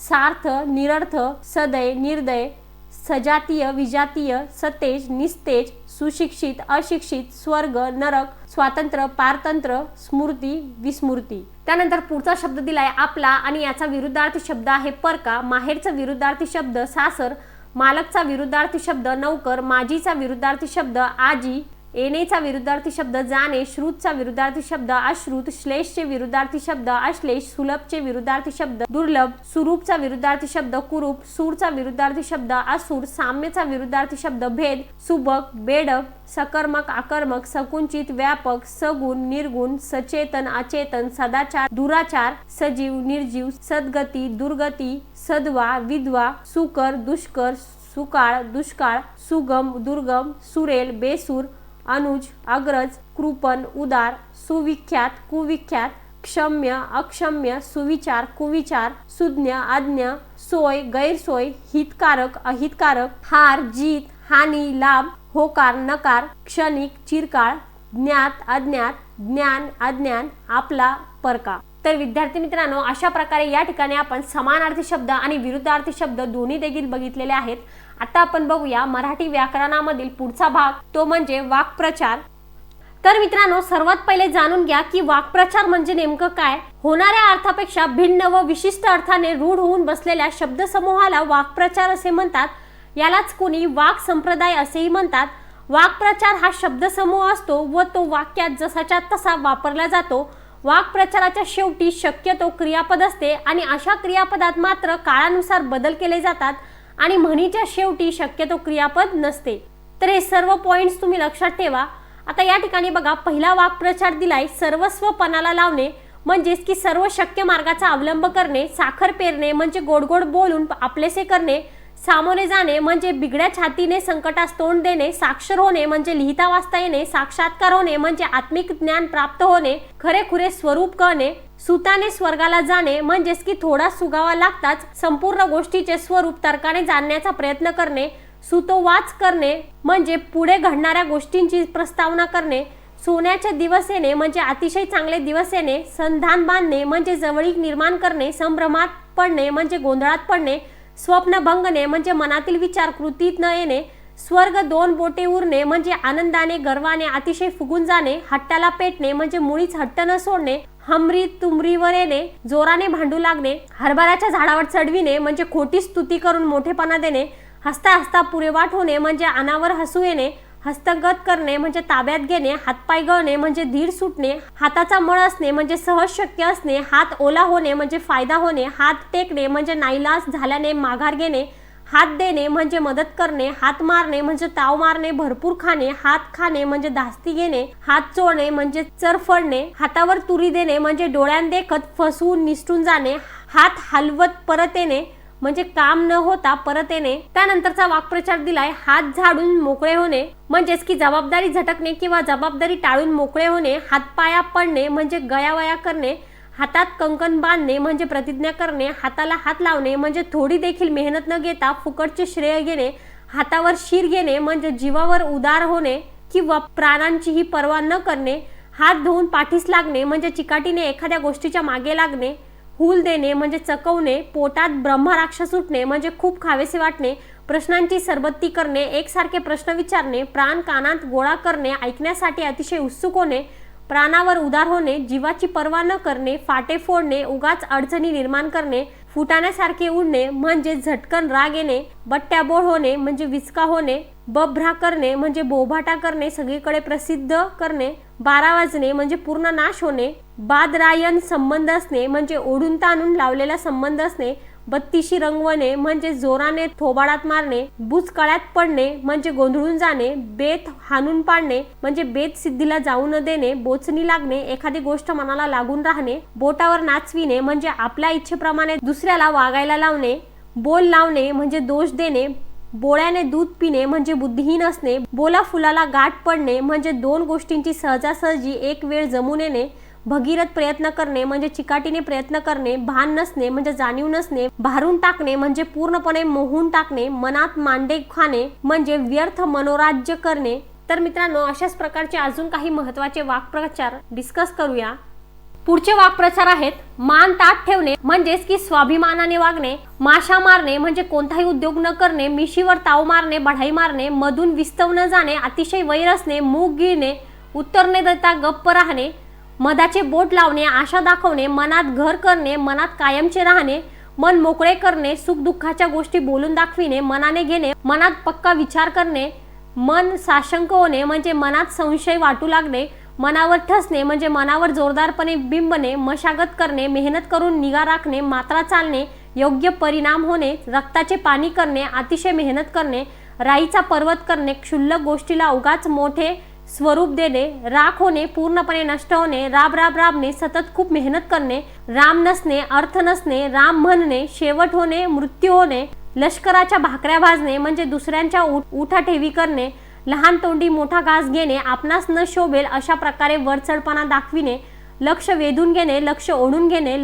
सार्थ, निरर्थ, सदय, निर्दय, सजातीय, विजातीय, सतेज, निस्तेज, सुशिक्षित, अशिक्षित, स्वर्ग, नरक, स्वातंत्र्य, पारतंत्र्य, स्मृती, विस्मृती. त्यानंतर पुढचा शब्द दिलाय आपला आणि याचा विरुद्धार्थी शब्द आहे परका, माहेरचा विरुद्धार्थी शब्द सासर, मालकचा विरुद्धार्थी शब्द नौकर, माझीचा विरुद्धार्थी शब्द आजी, येणेचा विरुद्धार्थी शब्द जाणे, श्रुतचा विरुद्धार्थी शब्द अश्रुत, श्लेषचे विरुद्धार्थी शब्द अश्लेष, सुलभचे विरुद्धार्थी शब्द दुर्लभ, सुरूपचा विरुद्धार्थी शब्द कुरूप, सूरचा विरुद्धार्थी शब्द असुर, साम्यचा विरुद्धार्थी शब्द भेद, सुबक, बेडक, सकर्मक, आकर्मक, सकुंचित, व्यापक, सगुण, निर्गुण, सचेतन, अचेतन, सदाचार, दुराचार, सजीव, निर्जीव, सद्गती, दुर्गती, सद्वा, विधवा, सुकर, दुष्कर, सुकाळ, दुष्काळ, सुगम, दुर्गम, सुरेल, बेसूर, अनुज, अग्रज, कृपण, उदार, सुविख्यात, कुविख्यात, क्षम्य, अक्षम्य, सुविचार, कुविचार, सुज्ञ, अज्ञ, सोय, गैरसोय, हितकारक, अहितकारक, हार, जीत, हानी, लाभ, होकार, नकार, क्षणिक, चिरकाळ, ज्ञात, अज्ञात, ज्ञान, अज्ञान, आपला, परका. तर विद्यार्थी मित्रांनो, अशा प्रकारे या ठिकाणी आपण समानार्थी शब्द आणि विरुद्धार्थी शब्द दोन्ही देखील बघितलेले आहेत. आता आपण बघूया मराठी व्याकरणामधील पुढचा भाग, तो म्हणजे वाक्प्रचार. तर मित्रांनो, सर्वात पहिले जाणून घ्या की वाक्प्रचार म्हणजे नेमकं काय. होणाऱ्या अर्थापेक्षा भिन्न व विशिष्ट अर्थाने रूढ होऊन बसलेल्या शब्दसमूहाला वाक्प्रचार असे म्हणतात. यालाच कोणी वाक संप्रदाय असेही म्हणतात. वाक्प्रचार हा शब्दसमूह असतो व तो वाक्यात जसाच्या तसा वापरला जातो. वाक्प्रचाराच्या शेवटी शक्यतो क्रियापद असते आणि अशा क्रियापदात मात्र काळानुसार बदल केले जातात आणि म्हणीच्या शेवटी शक्यतो क्रियापद नसते. तर हे सर्व पॉइंट्स तुम्ही लक्षात ठेवा. आता या ठिकाणी बघा, पहिला वाक्प्रचार दिलाय सर्वस्व पणाला लावणे म्हणजेच की सर्व शक्य मार्गाचा अवलंब करणे, साखर पेरणे म्हणजे गोड गोड बोलून आपलेसे करणे, सामोरे जाणे म्हणजे बिगड्या छातीने संकटास तोंड देणे, साक्षर होणे म्हणजे लिहिता वाचता येणे, साक्षात्कार होणे म्हणजे आत्मिक ज्ञान प्राप्त होणे, खरेखुरे स्वरूप कळणे, सुताने स्वर्गाला जाणे म्हणजेच की थोडा सुगावा लागताच संपूर्ण गोष्टीचे स्वरूप तर्काने जाणण्याचा प्रयत्न करणे, सुतोवाच करणे म्हणजे पुढे घडणाऱ्या गोष्टींची प्रस्तावना करणे, सोन्याचे दिवस येणे म्हणजे अतिशय चांगले दिवस येणे, संधान बांधणे म्हणजे जवळीक निर्माण करणे, संभ्रमात पडणे म्हणजे गोंधळात पडणे, स्वप्न भंगणे म्हणजे मनातील विचार कृतीत न येणे, स्वर्ग दोन बोटे उरणे म्हणजे आनंदाने गर्वाने अतिशय फुगून जाणे, हट्टाला पेटणे म्हणजे मुळीच हट्ट न सोडणे, हमरी तुमरीवर येणे जोराने भांडू लागणे, हरभऱ्याच्या झाडावर चढविणे म्हणजे खोटी स्तुती करून मोठेपणा देणे, हसता हसता पुरेवाट होणे म्हणजे अनावर हसू येणे, हस्तगत करणे म्हणजे ताब्यात घेणे, हातपाय गळणे म्हणजे धीर सुटणे, हाताचा मळ असणे म्हणजे सहज शक्य असणे, हात ओला होणे म्हणजे फायदा होणे, हात टेकणे म्हणजे नाईलाज झाल्याने माघार घेणे, हात देणे म्हणजे मदत करणे, हात मारणे म्हणजे ताव मारणे, भरपूर खाणे, हात खाणे म्हणजे धास्ती घेणे, हात चोळणे म्हणजे चरफडणे, हातावर तुरी देणे म्हणजे डोळ्यां देखत फसवून निसटून जाणे, हात हलवत परत येणे म्हणजे काम न होता परत येणे. त्यानंतरचा वाक्प्रचार दिलाय हात झाडून मोकळे होणे म्हणजेच की जबाबदारी झटकणे किंवा जबाबदारी टाळून मोकळे होणे, हातपाया पडणे म्हणजे गयावया करणे, हातात कंकण बांधणे म्हणजे प्रतिज्ञा करणे, हाताला हात लावणे म्हणजे थोडी देखील मेहनत न घेता फुकटचे श्रेय घेणे, हातावर शीर घेणे म्हणजे जीवावर उदार होणे किंवा प्राणांचीही पर्वा न करणे, हात धुवून पाठीस लागणे म्हणजे चिकाटीने एखाद्या गोष्टीच्या मागे लागणे, हूल देणे म्हणजे चकवणे, पोटात ब्रह्मराक्षस सुटणे म्हणजे खूप खावेसे वाटणे, प्रश्नांची सरबत्ती करणे, एकसारखे प्रश्न विचारणे, प्राण कानात गोळा करणे, ऐकण्यासाठी अतिशय उत्सुक होणे, प्राणावर उदार होणे, जीवाची पर्वा न करणे, फाटे फोडणे, उगाच अडचणी निर्माण करणे, फुटाण्यासारखे उडणे म्हणजे झटकन राग येणे, बट्ट्याबोळ होणे म्हणजे विचका होणे, बभ्रा करणे म्हणजे बोभाटा करणे, सगळीकडे प्रसिद्ध करणे, 12 वाजणे म्हणजे पूर्ण नाश होणे, बादरायण संबंध असणे म्हणजे ओढून ताणून लावलेला संबंध असणे, बत्तीशी रंगवणे म्हणजे जोराने थोबाडात मारणे, बुचकळ्यात पडणे म्हणजे गोंधळून जाणे, बेत हाणून पाडणे म्हणजे बेत सिद्धीला जाऊ न देणे, बोचणी लागणे एखादी गोष्ट मनाला लागून राहणे, बोटावर नाचविणे म्हणजे आपल्या इच्छेप्रमाणे दुसऱ्याला वागायला लावणे, बोल लावणे म्हणजे दोष देणे, बोळ्याने दूध पिणे म्हणजे बुद्धिहीन असणे, बोला फुलाला गाठ पडणे म्हणजे दोन गोष्टींची सहजासहजी एक वेळ जमून येणे, भगीरथ प्रयत्न करणे म्हणजे चिकाटीने प्रयत्न करणे, भान नसणे म्हणजे जाणीव नसणे, भारून टाकणे म्हणजे पूर्णपणे मोहून टाकणे, मनात मांडे खाणे म्हणजे व्यर्थ मनोराज्य करणे. तर मित्रांनो, अशाच प्रकारचे अजून काही महत्त्वाचे वाक्प्रचार डिस्कस करूया. पुढचे वाक्प्रचार आहेत मान ताठ ठेवणे म्हणजेच की स्वाभिमानाने वागणे, माशा मारणे म्हणजे कोणताही उद्योग न करणे, मिशीवर ताव मारणे, बढाई मारणे, मधून विस्तव न जाणे, अतिशय वैर असणे, मूग गिळणे, उत्तर न देता गप्प राहणे, मधाचे बोट लावणे, आशा दाखवणे, मनात घर करणे, मनात कायमचे राहणे, मन मोकळे करणे, सुख दुःखाच्या गोष्टी बोलून दाखविणे, मनाने घेणे, मनात पक्का विचार करणे, मन साशंक होणे म्हणजे मनात संशय वाटू लागणे, मनावर ठसणे म्हणजे मनावर जोरदारपणे बिंबणे, मशागत करणे, मेहनत करून निगा राखणे, मात्रा चालणे, योग्य परिणाम होणे, रक्ताचे पाणी करणे, अतिशय मेहनत करणे, राईचा पर्वत करणे, क्षुल्लक गोष्टीला उगाच मोठे स्वरूप देणे, राख होणे, पूर्णपणे नष्ट होणे, राब राब राबणे, सतत खूप मेहनत करणे, राम नसणे, अर्थ नसणे, राम म्हणणे, शेवट होणे, मृत्यू होणे, लष्कराच्या भाकऱ्या भाजणे म्हणजे दुसऱ्यांच्या उठाठेवी करणे, लहान तोंडी मोठा घास घेणे, आपणास न शोभेल अशा प्रकारे वरचढपणा दाखविणे, लक्ष वेधून घेणे, लक्ष ओढून घेणे,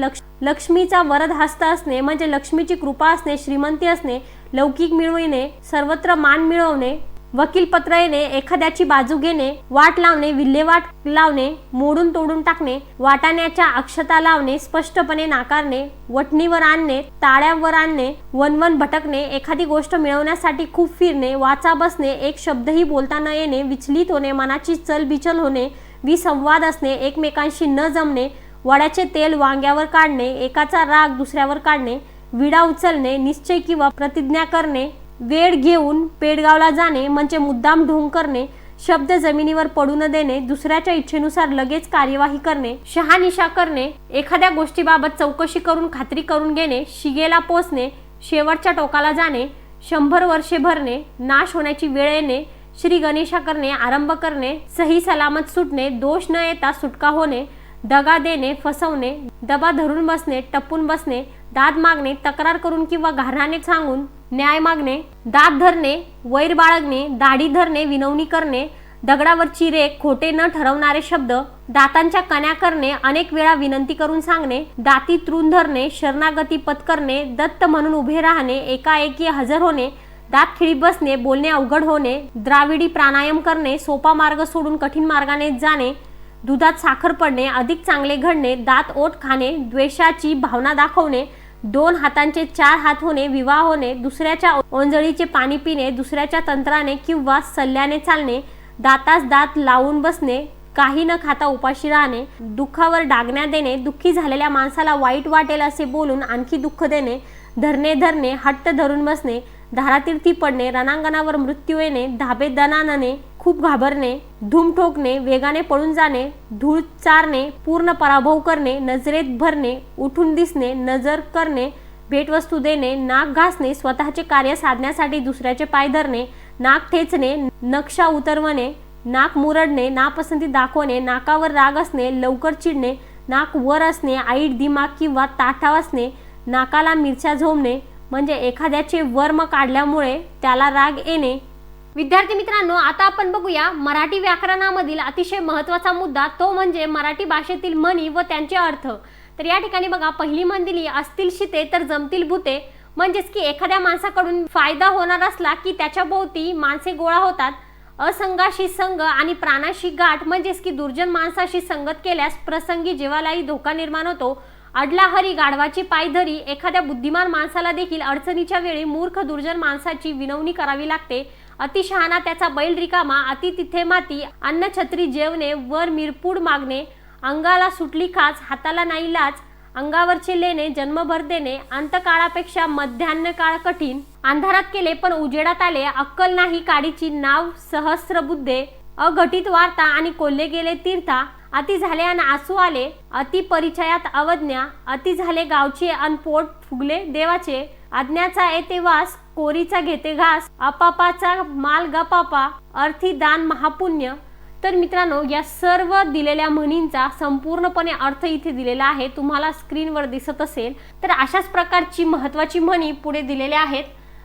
लक्ष्मीचा वरद हस्त असणे म्हणजे लक्ष्मीची कृपा असणे, श्रीमंती असणे, लौकिक मिळविणे, सर्वत्र मान मिळवणे, वकील पत्र येणे, एखाद्याची बाजू घेणे, वाट लावणे, विल्हेवाट लावणे, मोडून तोडून टाकणे, वाटाण्याच्या अक्षता लावणे, स्पष्टपणे नाकारणे, वटणीवर आणणे, ताळ्यावर आणणे, वनवन भटकणे, एखादी गोष्ट मिळवण्यासाठी खूप फिरणे, वाचा बसणे, एक शब्दही बोलता न येणे, विचलित होणे, मनाची चलबिचल होणे, विसंवाद असणे, एकमेकांशी न जमणे, वड्याचे तेल वांग्यावर काढणे, एकाचा राग दुसऱ्यावर काढणे, विडा उचलणे, निश्चय किंवा प्रतिज्ञा करणे, वेळ घेऊन पेडगावला जाणे म्हणजे मुद्दाम ढोंग करणे, शब्द जमिनीवर पडू न देणे, दुसऱ्याच्या इच्छेनुसार लगेच कार्यवाही करणे, शहानिशा करणे, एखाद्या गोष्टीबाबत चौकशी करून खात्री करून घेणे, शिगेला पोचणे, शेवटच्या टोकाला जाणे, 100 वर्षे भरणे, नाश होण्याची वेळ येणे, श्री गणेशा करणे, आरंभ करणे, सही सलामत सुटणे, दोष न येता सुटका होणे, दगा देणे, फसवणे, दबा धरून बसणे, टपून बसणे, दाद मागणे, तक्रार करून किंवा घाराने सांगून न्याय मागणे, दात धरणे, वैर बाळगणे, दाढी धरणे, विनवणी करणे, दगडावरची रेख, खोटे न ठरवणारे शब्द, दातांच्या कण्या करणे, अनेक वेळा विनंती करून सांगणे, दाती तृण धरणे, शरणागती पत्करणे, दत्त म्हणून उभे राहणे, एकाएकी हजर होणे, दात खिळी बसणे, बोलणे अवघड होणे, द्राविडी प्राणायाम करणे, सोपा मार्ग सोडून कठीण मार्गाने जाणे, दुधात साखर पडणे, अधिक चांगले घडणे, दात ओठ खाणे, द्वेषाची भावना दाखवणे, 2 हातांचे 4 हात होणे, विवाह होणे, दुसऱ्याच्या ओंजळीचे पाणी पिणे, दुसऱ्याच्या तंत्राने किंवा सल्ल्याने चालणे, दातास दात लावून बसणे, काही न खाता उपाशी राहणे, दुःखावर डागण्या देणे, दुःखी झालेल्या माणसाला वाईट वाटेल असे बोलून आणखी दुःख देणे, धरणे, हट्ट धरून बसणे, धारातीर्थी पडणे, रणांगणावर मृत्यू येणे, धाबे दणानणे, खूप घाबरणे, धूम ठोकणे, वेगाने पळून जाणे, धूळ चारणे, पूर्ण पराभव करणे, नजरेत भरणे, उठून दिसणे, नजर करणे, भेटवस्तू देणे, नाक घासणे, स्वतःचे कार्य साधण्यासाठी दुसऱ्याचे पाय धरणे, नाक ठेचणे, नक्षा उतरवणे, नाक मुरडणे, नापसंती दाखवणे, नाकावर राग असणे, लवकर चिडणे, नाक वर असणे, आईट दिमाग किंवा ताठा असणे, नाकाला मिरच्या झोंबणे, म्हणजे एखाद्याचे वर्म काढल्यामुळे त्याला राग येणे. विद्यार्थी मित्रांनो, आता आपण बघूया मराठी व्याकरणामधील अतिशय महत्त्वाचा मुद्दा, तो म्हणजे मराठी भाषेतील म्हणी व त्यांचे अर्थ. तर या ठिकाणी बघा, पहिली म्हण दिली, असतील शिते तर जमतील भूते, म्हणजेच की एखाद्या माणसाकडून फायदा होणार असला की त्याच्या भोवती माणसे गोळा होतात. असंगाशी संग आणि प्राणाशी गाठ, म्हणजेच की दुर्जन माणसाशी संगत केल्यास प्रसंगी जीवालाही धोका निर्माण होतो. अडला हरी गाढवाची पायधरी, एखाद्या बुद्धिमान माणसाला देखील अडचणीच्या वेळी मूर्ख दुर्जन माणसाची विनवणी करावी लागते. अतिशहाणा त्याचा बैल रिकामा, अति तिथे माती, अन्न छत्री जेवणे, वर मिरपूड मागणे, अंगाला सुटली खाच, हाताला नाही लाच, अंगावरचे लेणे जन्मभर देणे, अंतकाळापेक्षा मध्यान्ह काळ कठीण, अंधारात केले पण उजेडात आले, अक्कल नाही काडीची नाव सहस्र बुद्धे, अघटित वार्ता आणि कोल्हे गेले तीर्था, अति झाले आणि आसू आले, अति परिचयात अवज्ञा, अति झाले गावचे अन पोट फुगले देवाचे, आज्ञाचा येते वास, कोरीचा घेते घास, अपापाचा माल गपापा, अर्थी दान महापुण्य. तर मित्रांनो, या सर्व दिलेल्या म्हणींचा संपूर्णपणे अर्थ इथे दिलेला आहे, तुम्हाला स्क्रीनवर दिसत असेल. तर अशाच प्रकारची महत्त्वाची म्हणी पुढे दिलेल्या आहेत.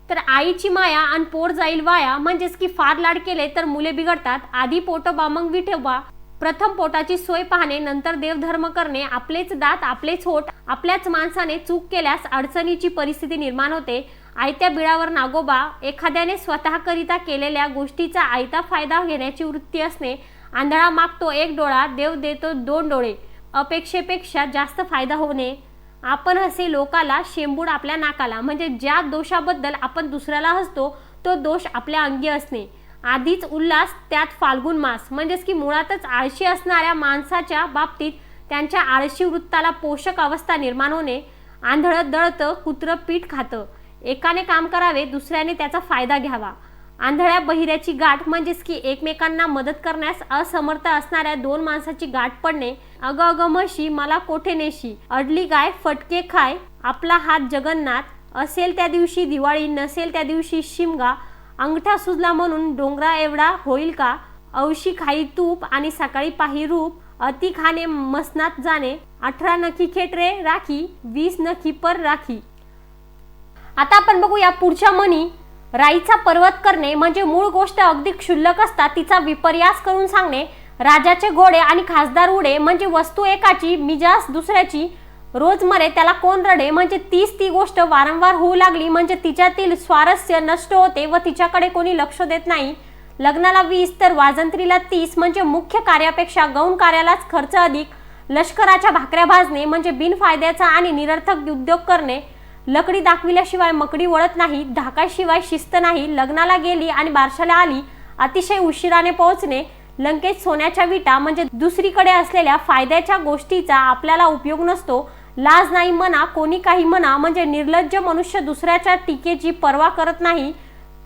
तर आईची माया आणि पोट जाईल वाया, म्हणजेच की फार लाड केले तर मुले बिघडतात. आधी पोटोबा मग विठोबा, प्रथम पोटाची सोय पाहणे, नंतर देवधर्म करणे, आपलेच दात आपलेच होठ, आपल्याच माणसाने चूक केल्यास अडचणीची परिस्थिती निर्माण होते. आयत्या बिळावर नागोबा, एखाद्याने स्वतः करिता केलेल्या गोष्टीचा आयता फायदा घेण्याची वृत्ती असणे. आंधळा मागतो 1 डोळा, देव देतो 2 डोळे, अपेक्षेपेक्षा जास्त फायदा होणे. आपण हसे लोकाला, शेंबूड आपल्या नाकाला, म्हणजे ज्या दोषाबद्दल आपण दुसऱ्याला हसतो तो दोष आपल्या अंगी असणे. आधीच उल्हास त्यात फाल्गुन मास, म्हणजेच की मुळातच आळशी असणाऱ्या माणसाच्या बाबतीत त्यांच्या आळशी वृत्ताला पोषक अवस्था निर्माण होणे. आंधळं दळतं, कुत्रं पीठ खातं, एकाने काम करावे, दुसऱ्याने त्याचा फायदा घ्यावा. आंधळ्या बहिऱ्याची गाठ, म्हणजेच की एकमेकांना मदत करण्यास असमर्थ असणाऱ्या 2 माणसाची गाठ पडणे. अग अग म्हशी मला कोठे नेशी, अडली गाय फटके खाय, आपला हात जगन्नाथ, असेल त्या दिवशी दिवाळी, नसेल त्या दिवशी शिमगा, अंगठा सुजला म्हणून डोंगरा एवढा होईल का, औशी खाई तूप आणि सकाळी पाही रूप, अति खाणे मसनात जाणे, 18 नखी खेटरे राखी, 20 नखी पर राखी. आता आपण बघूया पुढच्या म्हणी. राईचा पर्वत करणे, म्हणजे मूळ गोष्ट अगदी क्षुल्लक असता तिचा विपर्यास करून सांगणे. राजाचे घोडे आणि खासदार उडे, म्हणजे वस्तू एकाची मिजाज दुसऱ्याची, रोज मरे त्याला कोण रडे, म्हणजे तीच ती गोष्ट वारंवार होऊ लागली म्हणजे तिच्यातील स्वारस्य नष्ट होते व तिच्याकडे कोणी लक्ष देत नाही. लग्नाला 20 तर वाजंत्रीला 30, म्हणजे मुख्य कार्यापेक्षा गौण कार्यालाच खर्च अधिक. लष्कराच्या भाकऱ्या भाजणे, म्हणजे बिनफायद्याचा आणि निरर्थक उद्योग करणे. लकडी दाखविल्याशिवाय मकडी वळत नाही, धाकाशिवाय शिस्त नाही. लग्नाला गेली आणि बारशाला आली, अतिशय उशिराने पोहोचणे. लंकेत सोन्याच्या विटा, म्हणजे दुसरीकडे असलेल्या फायद्याच्या गोष्टीचा आपल्याला उपयोग नसतो. लाज नाही म्हणा, कोणी काही म्हणा, म्हणजे निर्लज्ज मनुष्य दुसऱ्याच्या टीकेची पर्वा करत नाही.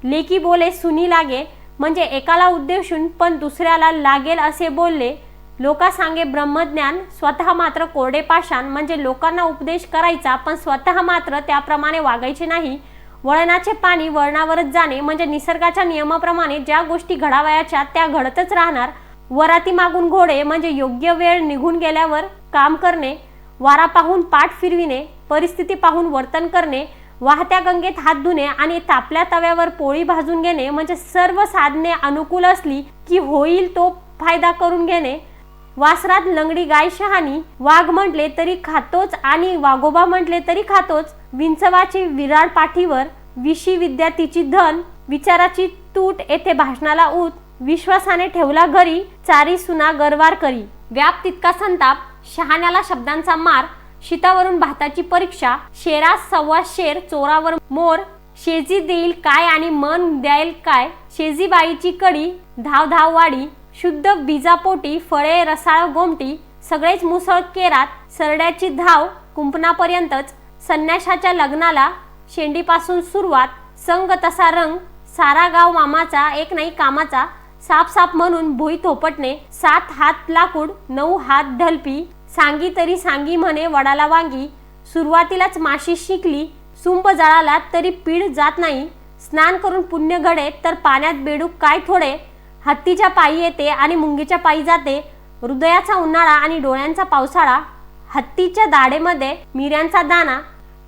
लेकी बोले सुनी लागे, म्हणजे एकाला उद्देशून पण दुसऱ्याला लागेल असे बोलले. लोका सांगे ब्रह्मज्ञान स्वतः मात्र कोरडे पाषाण, म्हणजे लोकांना उपदेश करायचा पण स्वतः मात्र त्याप्रमाणे वागायचे नाही. वळणाचे पाणी वळणावरच जाणे, म्हणजे निसर्गाच्या नियमाप्रमाणे ज्या गोष्टी घडावयाच्या त्या घडतच राहणार. वराती मागून घोडे, म्हणजे योग्य वेळ निघून गेल्यावर काम करणे. वारा पाहून पाठ फिरविणे, परिस्थिती पाहून वर्तन करणे. वाहत्या गंगेत हात धुणे आणि तापल्या तव्यावर पोळी भाजून घेणे, म्हणजे सर्व साधने अनुकूल असली की होईल तो फायदा करून घेणे. वासरात लंगडी गाय शहाणी, वाघ म्हटले तरी खातोच आणि वाघोबा म्हटले तरी खातोच. विंचवाची विराड पाठीवर, विशी विद्या तिची धन, विचाराची तूट येथे भाषणाला ऊत. विश्वासाने ठेवला घरी, चारी सुना गरवार करी. व्याप तितका संताप, शहाण्याला शब्दांचा मार. शीतावरून भाताची परीक्षा, शेरास सव्वा शेर, चोरावर मोर. शेजी देईल काय आणि मन द्यायल काय, शेजी बाईची कडी, धाव धाव वाडी. शुद्ध बीजापोटी, फळे रसाळ गोमटी. सगळेच मुसळ केरात, सरड्याची धाव कुंपणापर्यंतच. संन्याशाच्या लग्नाला शेंडीपासून सुरुवात, संग तसा रंग. सारा गाव मामाचा, एक नाही कामाचा. साप साप म्हणून भुई थोपटणे, 7 हात लाकूड 9 हात ढलपी. सांगी तरी सांगी म्हणे वडाला वांगी. सुरुवातीलाच माशी शिकली, सुंप जळाला तरी पीड जात नाही. स्नान करून पुण्य घडे तर पाण्यात बेडूक काय थोडे. हत्तीच्या पायी येते आणि मुंगीच्या पायी जाते. हृदयाचा उन्हाळा आणि डोळ्यांचा पावसाळा. हत्तीच्या दाढेमध्ये मिऱ्यांचा दाना.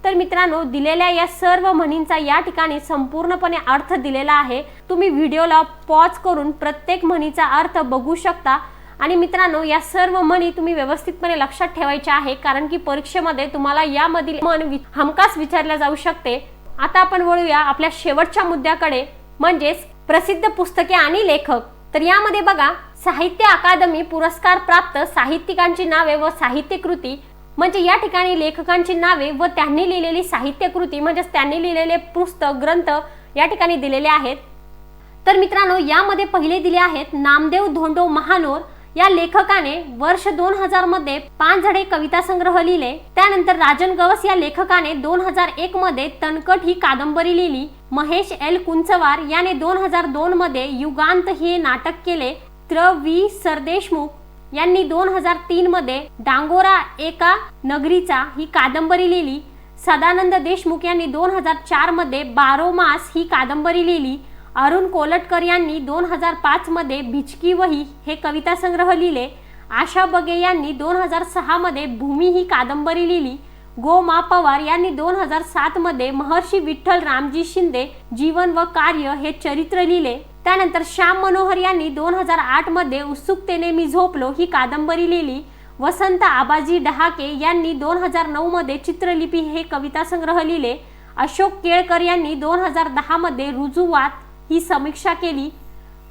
तर मित्रांनो, दिलेल्या या सर्व म्हणींचा या ठिकाणी संपूर्णपणे अर्थ दिलेला आहे. तुम्ही व्हिडिओला पॉज करून प्रत्येक म्हणीचा अर्थ बघू शकता. आणि मित्रांनो, या सर्व म्हणी तुम्ही व्यवस्थितपणे लक्षात ठेवायच्या आहे, कारण की परीक्षेमध्ये तुम्हाला यामधील म्हण हमखास विचारल्या जाऊ शकते. आता आपण वळूया आपल्या शेवटच्या मुद्द्याकडे, म्हणजेच प्रसिद्ध पुस्तके आणि लेखक. तर यामध्ये बघा, साहित्य अकादमी पुरस्कार प्राप्त साहित्यिकांची नावे व साहित्य कृती, म्हणजे या ठिकाणी लेखकांची नावे व त्यांनी लिहिलेली साहित्य कृती म्हणजे त्यांनी लिहिलेले पुस्तक ग्रंथ या ठिकाणी दिलेले आहेत. तर मित्रांनो, यामध्ये पहिले दिले आहेत नामदेव धोंडो महानोर या लेखकाने वर्ष 2000 मध्ये 5 झडे कविता संग्रह लिहिले. त्यानंतर राजन गवस या लेखकाने 2001 मध्ये तणकट ही कादंबरी लिहिली. महेश एल कुंचवार याने 2002 मध्ये युगांत हे नाटक केले. वि सरदेशमुख यांनी 2003 मध्ये डांगोरा एका नगरीचा ही कादंबरी लिहिली. सदानंद देशमुख यांनी 2004 मध्ये 12 मास ही कादंबरी लिहिली. अरुण कोलटकर यांनी 2005 मध्ये भिचकी वही हे कविता संग्रह लिहिले. आशा बगे यांनी 2006 मध्ये भूमी ही कादंबरी लिहिली. गो मा पवार यांनी 2007 मध्ये महर्षी विठ्ठल रामजी शिंदे जीवन व कार्य हे चरित्र लिहिले. त्यानंतर श्याम मनोहर यांनी 2008 मध्ये उत्सुकतेने मी झोपलो ही कादंबरी लिहिली. वसंत आबाजी डहाके यांनी 2009 मध्ये चित्रलिपी हे कविता संग्रह लिहिले. अशोक केळकर यांनी 2010 मध्ये रुजुवात ही समीक्षा केली.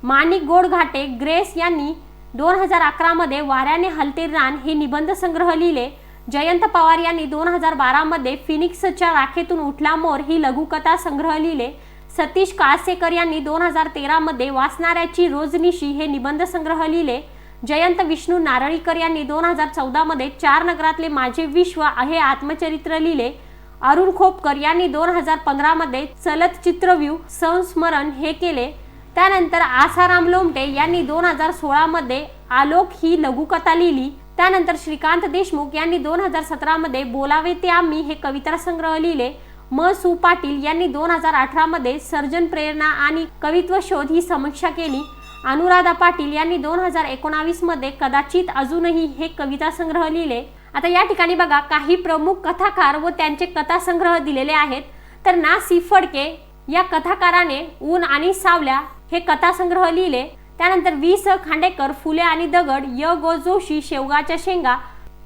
माणिक गोडघाटे ग्रेस यांनी 2011 मध्ये वाऱ्याने हलते रान हे निबंध संग्रह लिहिले. जयंत पवार यांनी 2012 मध्ये फिनिक्सच्या राखेतून उठला मोर ही लघुकथा संग्रह लिहिले. सतीश काळसेकर यांनी 2013 मध्ये वाचणाऱ्याची रोजनिशी हे निबंध संग्रह लिहिले. जयंत विष्णू नारळीकर यांनी 2014 मध्ये 4 नगरातले माझे विश्व हे आत्मचरित्र लिहिले. अरुण खोपकर यांनी 2015 मध्ये चलत चित्रव्यूह संस्मरण हे केले. त्यानंतर आसाराम लोमटे यांनी 2016 मध्ये आलोक ही लघुकथा लिहिली. त्यानंतर श्रीकांत देशमुख यांनी 2017 मध्ये बोलावे ते आम्ही हे कविता संग्रह लिहिले. म सु पाटील यांनी 2018 मध्ये सर्जन प्रेरणा आणि कवित्व शोध ही समीक्षा केली. अनुराधा पाटील यांनी 2019 मध्ये कदाचित अजूनही हे कविता संग्रह लिहिले. आता या ठिकाणी बघा, काही प्रमुख कथाकार व त्यांचे कथा संग्रह दिलेले आहेत. तर ना सी फडके या कथाकाराने ऊन आणि सावल्या हे कथा संग्रह लिहिले. त्यानंतर वि स खांडेकर फुले आणि दगड, य गो जोशी शेवगाच्या शेंगा,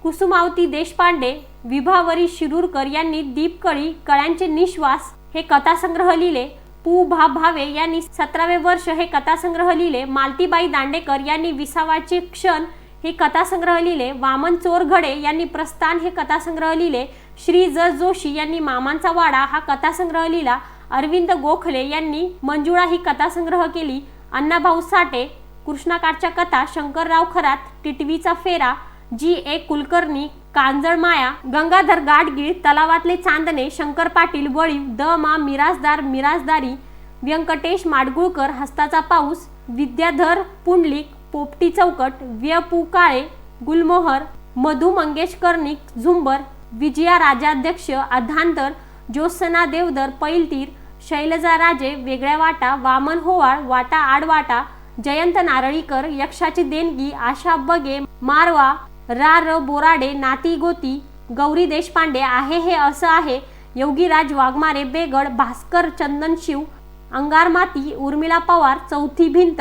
कुसुमावती देशपांडे, विभावरी शिरूरकर यांनी दीपकळी कळ्यांचे निश्वास हे कथा संग्रह लिहिले. पु भा भावे यांनी 17वे वर्ष हे कथा संग्रह लिहिले. मालतीबाई दांडेकर यांनी विसावाचे क्षण हे कथा संग्रह लिहिले. वामन चोरघडे यांनी प्रस्थान हे कथा संग्रह लिहिले. श्री ज जोशी यांनी मामांचा वाडा हा कथा संग्रह लिहिला. अरविंद गोखले यांनी मंजुळा ही कथा संग्रह केली. अण्णाभाऊ साठे कृष्णाकाठच्या कथा, शंकरराव खरात टिटवीचा फेरा, जी ए कुलकर्णी कांजळ माया, गंगाधर गाडगीळ तलावातले चांदणे, शंकर पाटील वळीव, द मा मिरासदार मिरासदारी, व्यंकटेश माडगुळकर हस्ताचा पाऊस, विद्याधर पुंडलिक पोपटी चौकट, व्यपू काळे गुलमोहर, मधु मंगेश कर्णिक झुंबर, विजया राजाध्यक्ष अधांतर, ज्योत्सना देवदर पैलतीर, शैलजा राजे वेगळ्या वाटा, वामन होवाळ वाटा आडवाटा, जयंत नारळीकर यक्षाची देणगी, आशा बगे मारवा, रा बोराडे नाती गोती, गौरी देशपांडे आहे हे असं आहे, योगीराज वाघमारे बेगड, भास्कर चंदनशिव अंगारमाती, उर्मिला पवार चौथी भिंत,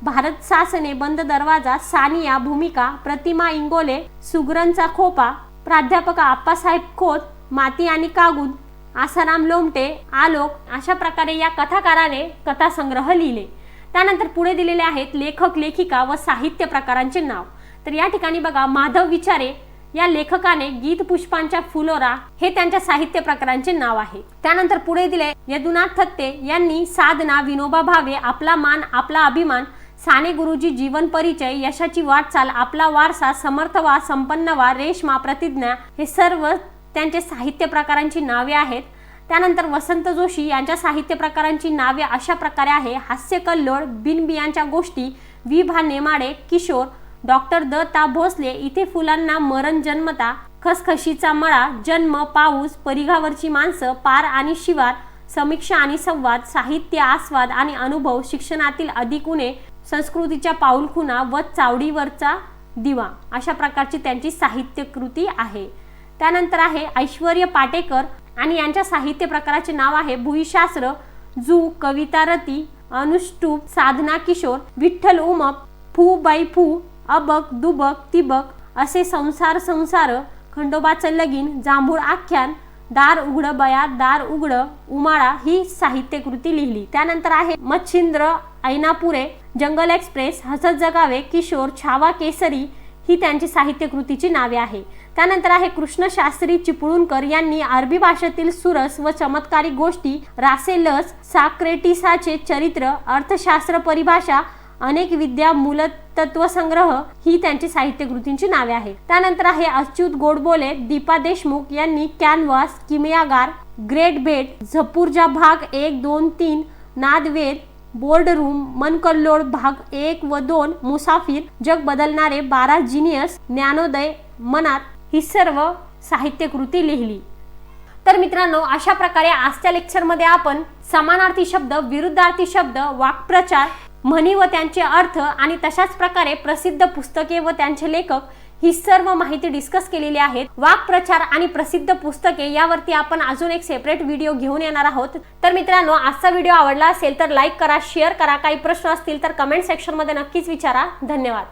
भारत सासने बंद दरवाजा, सानिया भूमिका, प्रतिमा इंगोले सुगरणचा खोपा, प्राध्यापक आप्पासाहेब खोत माती आणि कागूद, आसाराम लोमटे आलोक. अशा प्रकारे या कथाकाराने कथासंग्रह लिहिले. त्यानंतर पुढे दिलेले आहेत लेखक लेखिका व साहित्य प्रकारांचे नाव. तर या ठिकाणी बघा, माधव विचारे या लेखकाने गीत पुष्पांच्या फुलोरा हे त्यांच्या साहित्य प्रकारांचे नाव आहे. त्यानंतर पुढे दिले यदुनाथ थत्ते यांनी साधना, विनोबा भावे, आपला मान आपला अभिमान, साने गुरुजी जीवन परिचय, यशाची वाटचाल, आपला वारसा, समर्थवा, संपन्नवा, रेशमा, प्रतिज्ञा हे सर्व त्यांचे साहित्य प्रकारांची नावे आहेत. त्यानंतर वसंत जोशी यांच्या साहित्य प्रकारांची नावे अशा प्रकारे आहे: हास्य कल्लोळ, बिनबियांच्या गोष्टी, वि भा नेमाडे, किशोर, डॉक्टर द ता भोसले, इथे फुलांना मरण जन्मता, खसखशीचा मळा, जन्म, पाऊस, परिघावरची माणसं, पार आणि शिवार, समीक्षा आणि संवाद, साहित्य, आस्वाद आणि अनुभव, शिक्षणातील अधिक उणे, संस्कृतीच्या पाऊलखुणा व चावडीवरचा दिवा अशा प्रकारची त्यांची साहित्य कृती आहे. त्यानंतर आहे ऐश्वर्य पाटेकर आणि यांच्या साहित्य प्रकाराचे नाव आहे भुईशास्त्र, जू, कविता रती, अनुष्टुप, साधना किशोर, विठ्ठल उमप, फू बाई फू, अबक दुबक तिबक असे, संसार संसार, खंडोबाचं लगीन, जांभूळ आख्यान, दार उघड बया दार उघड, उमाळा ही साहित्य कृती लिहिली. त्यानंतर आहे मच्छिंद्र ऐनापुरे, जंगल एक्सप्रेस, हसत जगावे, किशोर, छावा केसरी ही त्यांची साहित्य कृतीची नावे आहे. त्यानंतर आहे कृष्णशास्त्री चिपळूणकर यांनी अरबी भाषेतील सुरस व चमत्कारिक गोष्टी, रासेलस, साक्रेटिसाचे चरित्र, अर्थशास्त्र परिभाषा, अनेक विद्या, मूलतत्व संग्रह ही त्यांची साहित्य कृतींची नावे आहे. त्यानंतर आहे अच्युत गोडबोले, दीपा देशमुख यांनी कॅनव्हास, किमयागार, ग्रेट भेट, झपूरजा भाग 1, 2, 3, नादवेद, बोर्डरूम, मनकल्लोळ भाग 1 व 2, मुसाफिर, जग बदलणारे, 12 जिनियस, ज्ञानोदय, मनात ही सर्व साहित्य कृती लिहिली. तर मित्रांनो, अशा प्रकारे आजच्या लेक्चरमध्ये आपण समानार्थी शब्द, विरुद्धार्थी शब्द, वाक्प्रचार, म्हणी व त्यांचे अर्थ आणि तशाच प्रकारे प्रसिद्ध पुस्तके व त्यांचे लेखक ही सर्व माहिती डिस्कस केलेली आहे. वाक्प्रचार आणि प्रसिद्ध पुस्तके यावरती आपण अजून एक सेपरेट व्हिडिओ घेऊन येणार आहोत. तर मित्रांनो, आजचा व्हिडिओ आवडला असेल तर लाईक करा, शेअर करा. काही प्रश्न असतील तर कमेंट सेक्शन मध्ये नक्कीच विचारा. धन्यवाद.